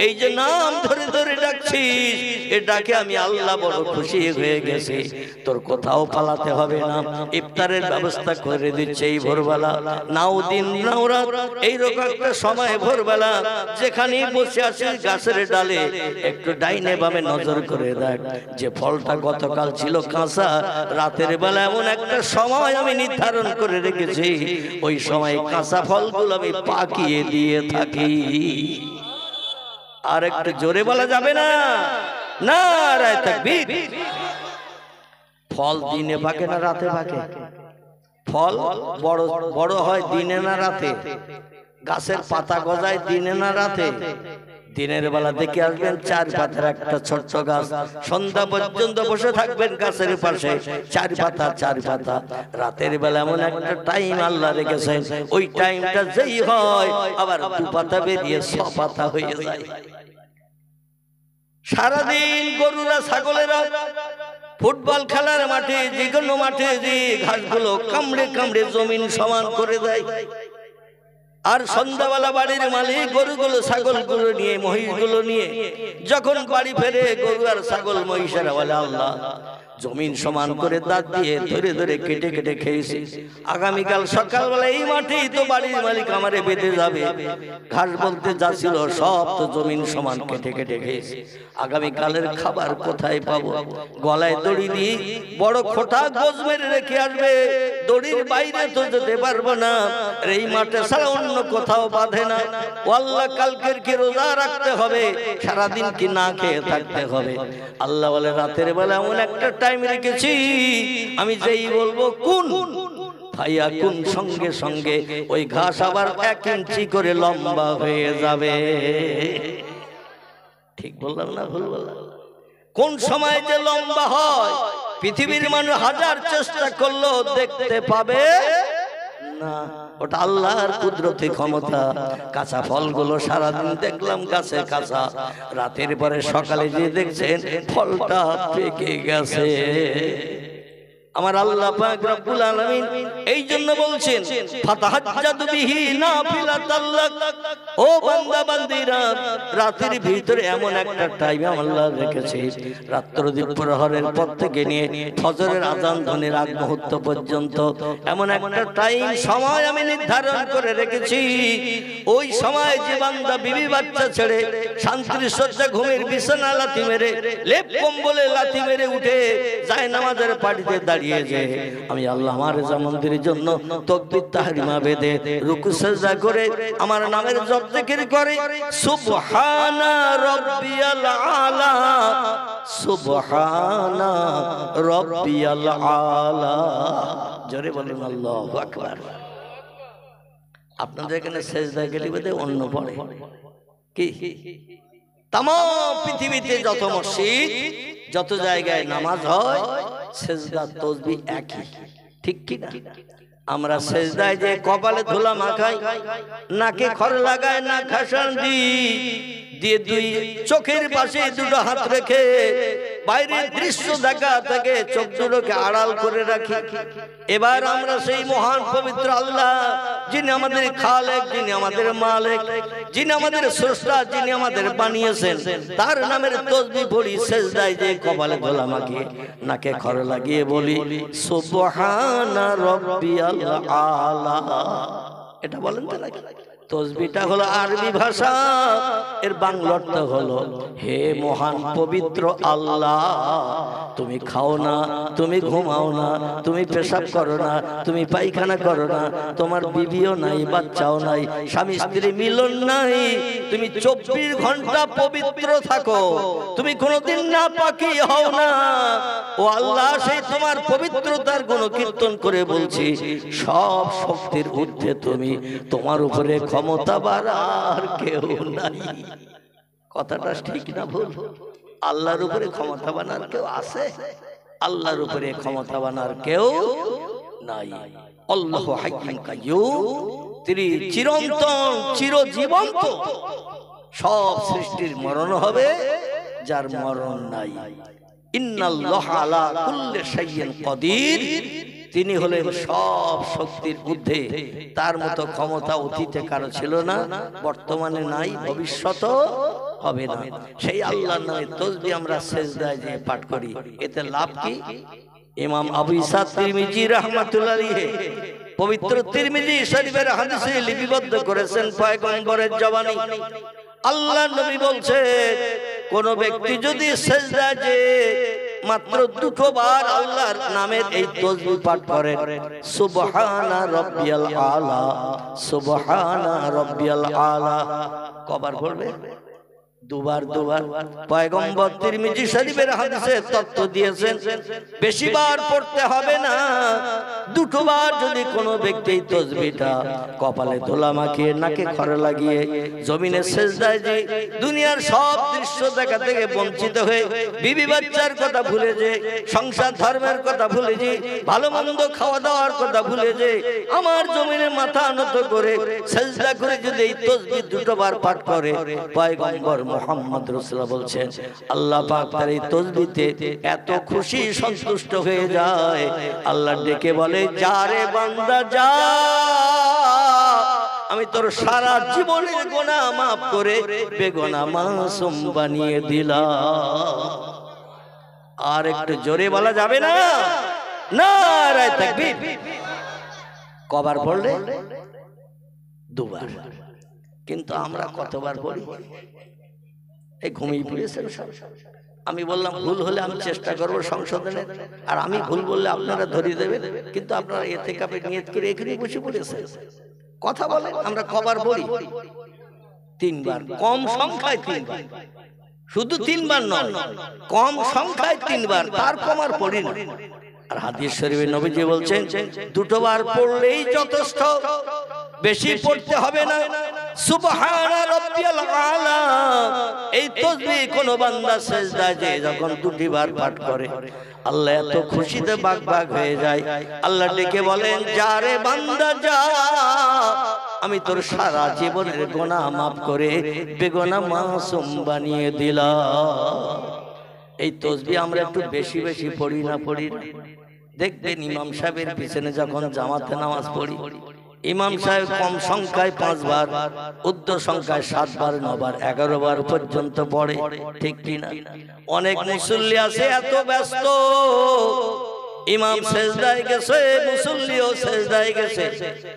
এই যে নাম ধরে ধরে ডাকছিস, এ ডাকে আমি আল্লাহ বড় খুশি হয়ে গেছি। তোর কোথাও পালাতে হবে না, ইফতারের ব্যবস্থা করে দিচ্ছে এই ভোরবেলা। নাও দিন নাও রাত, এইরকম একটা সময় ভোরবেলা যেখানেই বসে আছিস গাছের ডালে একটু ডাইনে বামে নজর করে দেখ, যে ফলটা গতকাল ছিল কাঁচা, রাতের বেলা এমন একটা সময় আমি নির্ধারণ করে রেখেছি, ওই সময় কাঁচা ফলগুলো আমি পাকিয়ে দিয়ে থাকি। আর একটু জোরে বলা যাবে না? নারায়ে তাকবীর। ফল দিনে পাকে না রাতে পাকে? ফল বড় বড় হয় দিনে না রাতে? গাছের পাতা গজায় দিনে না রাতে? দিনের বেলা দেখে আসবেন 4 পাতার একটা ছোট্ট গাছ, সন্ধ্যা পর্যন্ত বসে থাকবেন গাছের পাশে, 4 পাতা 4 পাতা। রাতের বেলা এমন একটা টাইম আল্লাহ রেখেছেন, ওই টাইমটা যেই হয় আবার 2 পাতা বেরিয়ে 6 পাতা হয়ে যায়। সারাদিন গরুরা ছাগলেরা ফুটবল খেলার মাঠে, যে কোনো মাঠে যে ঘাসগুলো কামড়ে কামড়ে জমিন সমান করে দেয়। আর সন্ধ্যাবেলা বাড়ির মালিক গরুগুলো ছাগলগুলো নিয়ে, মহিষগুলো নিয়ে যখন বাড়ি ফেরে, গরু আর ছাগল মহিষেরা বলে আল্লাহ জমিন সমান করে দাঁত দিয়ে ধরে ধরে কেটে কেটে খেয়েছি, আগামীকাল সকালবেলা এই মাঠেই তো বাড়ির মালিক আমারে বেঁধে যাবে, ঘাস বলতে যা ছিল সব তো জমিন সমান কেটে কেটে খেয়েছি, আগামীকালের খাবার কোথায় পাবো? গলায় দড়ি দিয়ে বড় খোটা গোজ মেরে রেখে আসবে, দড়ির বাইরে তো যেতে পারবো না, এই মাঠে ছাড়া অন্য কোথাও বাঁধে না। ও আল্লাহ কালকের কি রোজা রাখতে হবে, সারাদিন কি না খেয়ে থাকতে হবে? আল্লাহ বলে রাতের বেলা এমন একটা টাইম রেখেছি, আমি যেই বলবো কোন ভাইয়া কোন, সঙ্গে সঙ্গে ওই ঘাস আবার 1 ইঞ্চি করে লম্বা হয়ে যাবে। ঠিক বললাম না ভুল বললাম? কোন সময় যে লম্বা হয় পৃথিবীর মানুষ হাজার চেষ্টা করলেও দেখতে পাবে না। ওটা আল্লাহর কুদরতি ক্ষমতা। কাঁচা ফলগুলো সারাদিন দেখলাম গাছে কাঁচা, রাতের পরে সকালে গিয়ে দেখছেন ফলটা পেকে গেছে। আমার আল্লাহ পাক রব্বুল আলামিন এই জন্য বলছেন ফাতাহাজ্জাদু বিহি নাফিলাতাল লাক। ও বান্দা বান্দীরা, রাতের ভিতরে এমন একটা টাইম আল্লাহ রেখেছে, রাত্র দ্বীপ্রহরের পর থেকে নিয়ে ফজরের আযান ধ্বনির আগ মুহূর্ত পর্যন্ত এমন একটা টাইম সময় আমি নির্ধারণ করে রেখেছি। ওই সময় যে বান্দা বিবি বাচ্চা ছেড়ে শান্তির শয্যা ঘুমের বিছানা লাথি মেরে লেপ কম্বলে লাথি মেরে উঠে যায় নামাজের পাটিতে দাঁড়িয়ে আমি আল্লাহ আমার রেজা মন্দিরের জন্য তাকবীর তাহরিমা বেদে রুকু সিজদা করে আমার নামের জপ জিকির করে সুবহানা রাব্বিয়াল আলা, সুবহানা রাব্বিয়াল আলা। জোরে বলুন আল্লাহু আকবার। আপনাদের এখানে সিজদা গেলে বেদে অন্য পড়ে কি? তাম পৃথিবীতে যত মসজিদ যত জায়গায় নামাজ হয় সেজদা তাসবিহ একই, ঠিক কি না? আমরা সেজদায় যে কপালে ধুলা মাখাই, নাকে খড় লাগায়, না খাসান দিয়ে দুই চোখের পাশে দুটো হাত রেখে বাইরের দৃশ্য দেখা থেকে চোখ দুটোকে আড়াল করে রাখি। এবার আমরা সেই মহান পবিত্র আল্লাহ, যিনি আমাদের খালেক, যিনি আমাদের মালিক, যিনি আমাদের স্রষ্টা, যিনি আমাদের বানিয়েছেন, তার নামের তাসবিহ পড়ি সেজদায় যে কপালে ধুলা মাখিয়ে নাকে খড় লাগিয়ে বলি সুবহানা রাব্বিয়াল আলা। এটা বলেন তো নাকি? তাসবিহটা হলো আরবি ভাষা, এর বাংলা অর্থ হলো হে মহান পবিত্র আল্লাহ, তুমি খাও না, তুমি ঘুমাও না, তুমি পেশাব করো না, তুমি পায়খানা করো না, তোমার বিবিও নাই, বাচ্চাও নাই, স্বামী স্ত্রী মিলন নাই, তুমি 24 ঘন্টা পবিত্র থাকো, তুমি কোনোদিন নাপাকি হও না। ও আল্লাহ, সেই তোমার পবিত্রতার গুণ কীর্তন করে বলছি, সব শক্তির ঊর্ধ্বে তুমি, তোমার উপরে ক্ষমতা বাড়ার কেউ নাই। কথাটা ঠিক না ভুল? আল্লাহর উপরে ক্ষমতা বানার কেউ আছে? আল্লাহর উপরে ক্ষমতা বানার কেউ নাই। আল্লাহু হাইয়্যুন কাইয়্যুম, তিনি চিরন্তন চিরজীবন্ত। সব সৃষ্টির মরণ হবে, যার মরণ নাই। ইন্নাল্লাহা আলা কুল্লি শাইইন কাদির, তিনি হলেন সব শক্তির ঊর্ধ্বে। তার মতো ক্ষমতা অতীতে কারো ছিল না, বর্তমানে নাই, ভবিষ্যতেও হবে না। সেই আল্লাহর নামে তাসবিহ আমরা সিজদায় যে পাঠ করি, এতে লাভ কি? ইমাম আবু ঈসা তিরমিজি রাহমাতুল্লাহ আলাইহি পবিত্র তিরমিজি শরীফের হাদিসে লিপিবদ্ধ করেছেন, পয়গম্বরের জবানি আল্লাহর নবী বলছেন, কোন ব্যক্তি যদি সিজদায় যে মাত্র দুটো বার আল্লাহর নামের এই তাসবিহ পাঠ করেন, সুবহানা রাব্বিয়াল আলা, সুবহানা রাব্বিয়াল আলা, কবার পড়বে? দুবার। পয়গম্বর তিরমিজি শরীফের হাদিসে তথ্য দিয়েছেন, বেশি বার পড়তে হবে না, দুটো বার যদি কোনো ব্যক্তি তাসবিহটা কপালে ধুলা মাখিয়ে নাকে খড় লাগিয়ে জমিনে সিজদায় যে দুনিয়ার সব দৃশ্য দেখা থেকে বঞ্চিত হয়ে বিবি বাচ্চার কথা ভুলে যে, সংসার ধর্মের কথা ভুলে যে, ভালো মন্দ খাওয়া দাওয়ার কথা ভুলে যে, আমার জমিনে মাথা নত করে সিজদা করে যদি এই তাসবিহ দুটো বার পাঠ করে, পয়গম্বর মুহাম্মদ রাসূলুল্লাহ বলছেন, আল্লাহ পাক তার এই তাসবিহতে এত খুশি সন্তুষ্ট হয়ে যায়, আল্লাহ ডেকে বলে, যা রে বান্দা যা, আমি তোর সারা জীবনের গুনাহ মাফ করে বেগুনাহ মাসুম বানিয়ে দিলাম। আর একটু জোরে বলা যাবে না? নারায়ে তাকবীর। কবার পড়লে? দুবার। কিন্তু আমরা কতবার পড়ি? এই ঘুমিয়ে পড়েছেন সব। আমি বললাম ভুল হলে আমি চেষ্টা করব সংশোধনের, আর আমি ভুল বললে আপনারা ধরিয়ে দেবেন, কিন্তু আপনারা ইতিকাফে নিয়ত করে এখানে বসে পড়েছেন। কথা বলেন, আমরা কবার পড়ি? 3 বার, কম সংখ্যায় 3 বার, শুধু 3 বার নয়, কম সংখ্যায় 3 বার, তার কম আর পড়ি না। আর হাদিস শরীফে নবীজি বলছেন, দুটো বার পড়লেই যথেষ্ট, বেশি পড়তে হবে না। সুবহানা রাব্বিয়াল আলা। এই তাসবিহ কোন বান্দা সিজদায় যে যখন দুটি বার পাঠ করে আল্লাহ এত খুশিতে বাগ হয়ে যায়। আল্লাহ ডেকে বলেন, যা রে বান্দা যা, আমি তোর সারা জীবনের গুনাহ মাফ করে বেগুনাহ মাসুম বানিয়ে দিলাম। এই তাসবিহ আমরা একটু বেশি বেশি পড়ি না পড়ি? দেখবেন ইমাম সাহেবের পিছনে যখন জামাতে নামাজ পড়ি, ইমাম সাহেব কম সংখ্যায় 5 বার, উর্ধ্ব সংখ্যায় 7 বার, 9 বার, 11 বার পর্যন্ত পড়ে, ঠিক কিনা? অনেক মুসল্লি আছে এত ব্যস্ত, ইমাম সিজদায় গেছে, মুসল্লিও সিজদায় গেছে।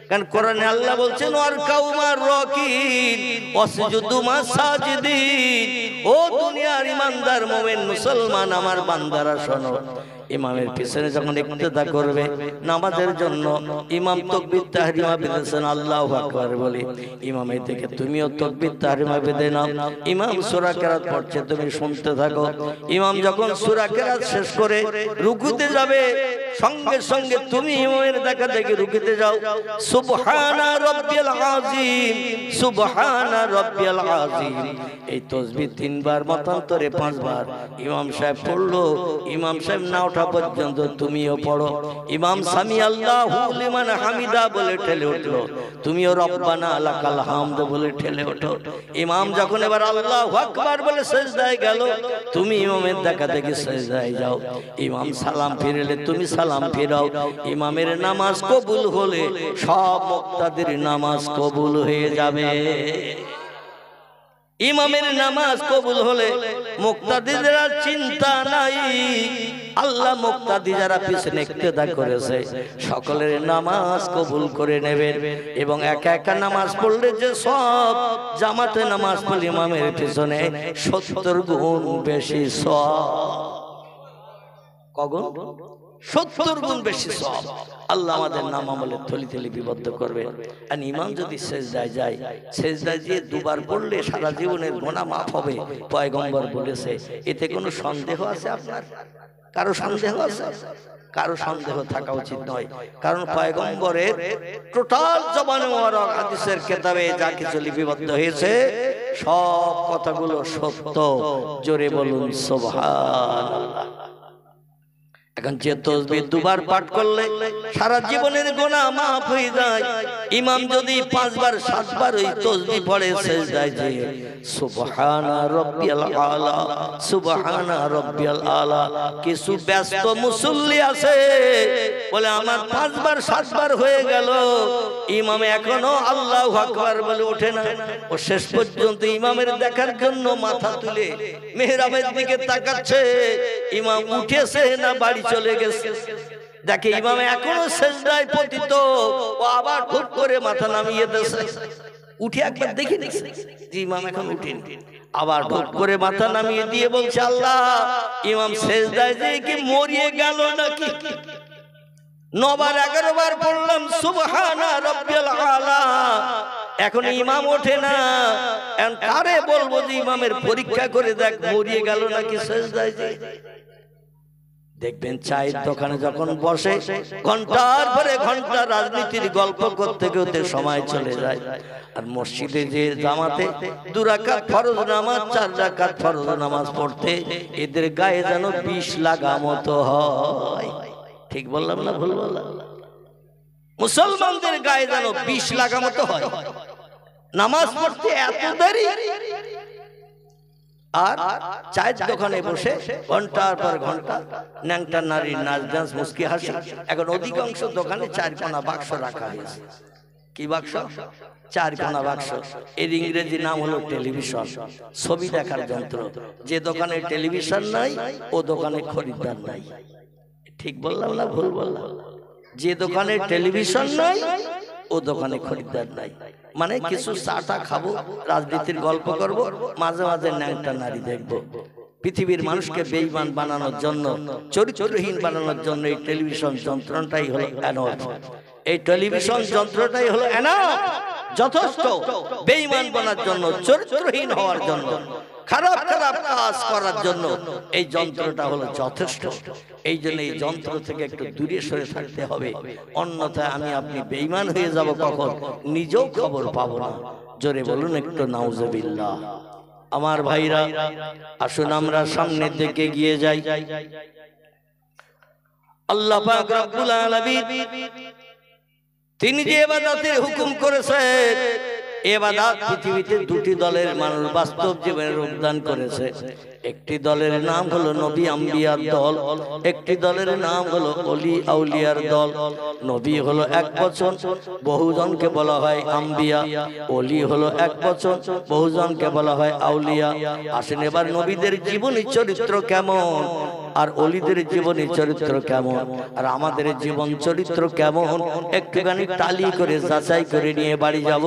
কারণ কোরআনে আল্লাহ বলছেন, ওয়ারকাউ মার রাকিন ওয়াসজুদু মাস সাজিদিন। ও দুনিয়ার ইমানদার মুমিন মুসলমান আমার বান্দারা শোনো, ইমামের পিছনে যখন ইক্তেদা করবে নামাজের জন্য, ইমাম তাকবীর তাহরিমা বেঁধেছেন আল্লাহু আকবার বলে, ইমামের দিকে তুমিও তাকবীর তাহরিমা বেঁধে নাও। ইমাম সূরা কেরাত পড়ছে, তুমি শুনতে থাকো। ইমাম যখন সূরা কেরাত শেষ করে রুকুতে যাবে, সঙ্গে সঙ্গে তুমি ইমামের দেখা দেখে রুকুতে যাও। সুবহানা রাব্বিয়াল আযীম, সুবহানা রাব্বিয়াল আযীম। এই তাসবিহ 3 বার, মতান্তরে 5 বার ইমাম সাহেব পড়লো। ইমাম সাহেব না ওঠা পর্যন্ত তুমিও পড়ো। ইমাম সামি আল্লাহু লিমান হামিদা বলে ঠেলে উঠলো, তুমিও রব্বানা লাকাল হামদ বলে ঠেলে ওঠো। ইমাম যখন এবার আল্লাহু আকবার বলে সিজদায় গেল, তুমি ইমামের দেখা দেখে সিজদায় যাও। ইমাম সালাম ফিরলে তুমি সালাম ফিরাও। ইমামের নামাজ কবুল হলে সব মুক্তাদির নামাজ কবুল হয়ে যাবে। ইমামের নামাজ কবুল হলে মুক্তাদিদের আর চিন্তা নাই। আল্লাহ মুক্তাদি যারা পিছনে ইক্তেদা করেছে সকলের নামাজ কবুল করে নেবেন। এবং একা একা নামাজ পড়লে যে সব, জামাতে নামাজ পড়লে ইমামের পিছনে 70 গুণ বেশি সওয়াব। কগুণ? 70 গুণ বেশি সওয়াব। আল্লাহ আমাদের নাম আমলে থলি থলি বিবদ্ধ করবে। আর ইমাম যদি সিজদায় যায়, সিজদায় গিয়ে 2 বার পড়লে সারা জীবনের গুনাহ মাফ হবে, পয়গম্বর বলেছে। এতে কোনো সন্দেহ আছে আপনার? কারো সন্দেহ আছে? কারো সন্দেহ থাকা উচিত নয়। কারণ পয়গম্বরের টোটাল জবানে মোবারক হাদিসের কিতাবে যা কিছু লিপিবদ্ধ হয়েছে সব কথাগুলো সত্য। জোরে বলুন সুবহানাল্লাহ। এখন যে তাসবিহ 2 বার পাঠ করলে সারা জীবনের গুনাহ মাফ হয়ে যায়। ইমাম যদি 5 বার 7 বার ওই তাসবিহ পড়ে সিজদায় যে সুবহানা রাব্বিয়াল আলা, সুবহানা রাব্বিয়াল আলা। কিছু ব্যস্ত মুসল্লি আছে বলে আমার 5 বার 7 বার হয়ে গেল, ইমাম এখনো আল্লাহু আকবার বলে ওঠে না। ও শেষ পর্যন্ত ইমামের দেখার জন্য মাথা তুলে মেহরাবের দিকে তাকাচ্ছে, ইমাম উঠেছে না বাড়ি চলে গেছে। দেখে ইমাম এখনো সিজদায় পতিত, ও আবার খুব করে মাথা নামিয়ে দিয়েছে। উঠে একবার দেখে নিছে যে ইমাম এখন উঠেনি, আবার ঢোক করে মাথা নামিয়ে দিয়ে বলছে, আল্লাহ ইমাম সিজদায় যে কি মরিয়ে গেল নাকি? 9 বার 11 বার পড়লাম সুবহানা রাব্বিয়াল আলা, এখন ইমাম ওঠে না। এখন কারে বলবো যে ইমামের পরীক্ষা করে দেখ মরিয়ে গেল নাকি সিজদায় যে? দেখবেন চায়ের দোকানে যখন বসে ঘন্টার পরে ঘন্টা রাজনীতির গল্প করতে করতে সময় চলে যায়। আর মসজিদে যে জামাতে 2 রাকাত ফরজ নামাজ, 4 রাকাত ফরজ নামাজ পড়তে এদের গায়ে যেন 20 লাগা মতো হয়। ঠিক বললাম না ভুল বললাম? মুসলমানদের গায়ে যেন 20 লাগা মতো হয় নামাজ পড়তে এত দেরি। আর চায়ের দোকানে বসে ঘন্টার পর ঘন্টা ন্যাংটা নারীর নাচ ডান্স মুস্কি হাসি। এখন অধিকাংশ দোকানে 4 কোনা বাক্স রাখা হয়েছে। কি বাক্স? 4 কোনা বাক্স। এর ইংরেজি নাম হলো টেলিভিশন, ছবি দেখার যন্ত্র। যে দোকানে টেলিভিশন নাই ও দোকানে খরিদ্দার নাই। ঠিক বললাম না ভুল বললাম? যে দোকানে টেলিভিশন নাই ও দোকানে খরিদ্দার নাই। মানে কিছু চাটা খাবো, রাজনীতির গল্প করব, মাঝে মাঝে ন্যাংটা নারী দেখবো। পৃথিবীর মানুষকে বেঈমান বানানোর জন্য, চরিত্রহীন বানানোর জন্য এই টেলিভিশন যন্ত্রটাই হলো এনাফ। এই টেলিভিশন যন্ত্রটাই হলো এনাফ, যথেষ্ট। বেঈমান বানার জন্য, চরিত্রহীন হওয়ার জন্য, খারাপ খারাপ কাজ করার জন্য এই যন্ত্রটা হলো যথেষ্ট। এই জন্য এই যন্ত্র থেকে একটু দূরে সরে থাকতে হবে, অন্যথায় আমি আপনি বেঈমান হয়ে যাব। কখন? নিজেও খবর পাবো না। জোরে বলুন একটু নাউজুবিল্লাহ। আমার ভাইরা, আসুন আমরা সামনের দিকে গিয়ে যাই। আল্লাহ পাক রব্বুল আলামিন তিনি যে ইবাদতের হুকুম করেছেন, ইবাদত পৃথিবীতে দুটি দলের মানুষ বাস্তব জীবনে রূপদান করেছে। একটি দলের নাম হলো নবী আম্বিয়ার দল, একটি দলের নাম হলো ওলি আউলিয়ার দল। নবী হলো এক বচন, বহুজনকে বলা হয় আম্বিয়া। ওলি হলো এক বচন, বহুজনকে বলা হয় আউলিয়া। আসেন এবার নবীদের জীবনী চরিত্র কেমন, আর ওলিদের জীবনী চরিত্র কেমন, আর আমাদের জীবন চরিত্র কেমন, একটুখানি টালি করে যাচাই করে নিয়ে বাড়ি যাব।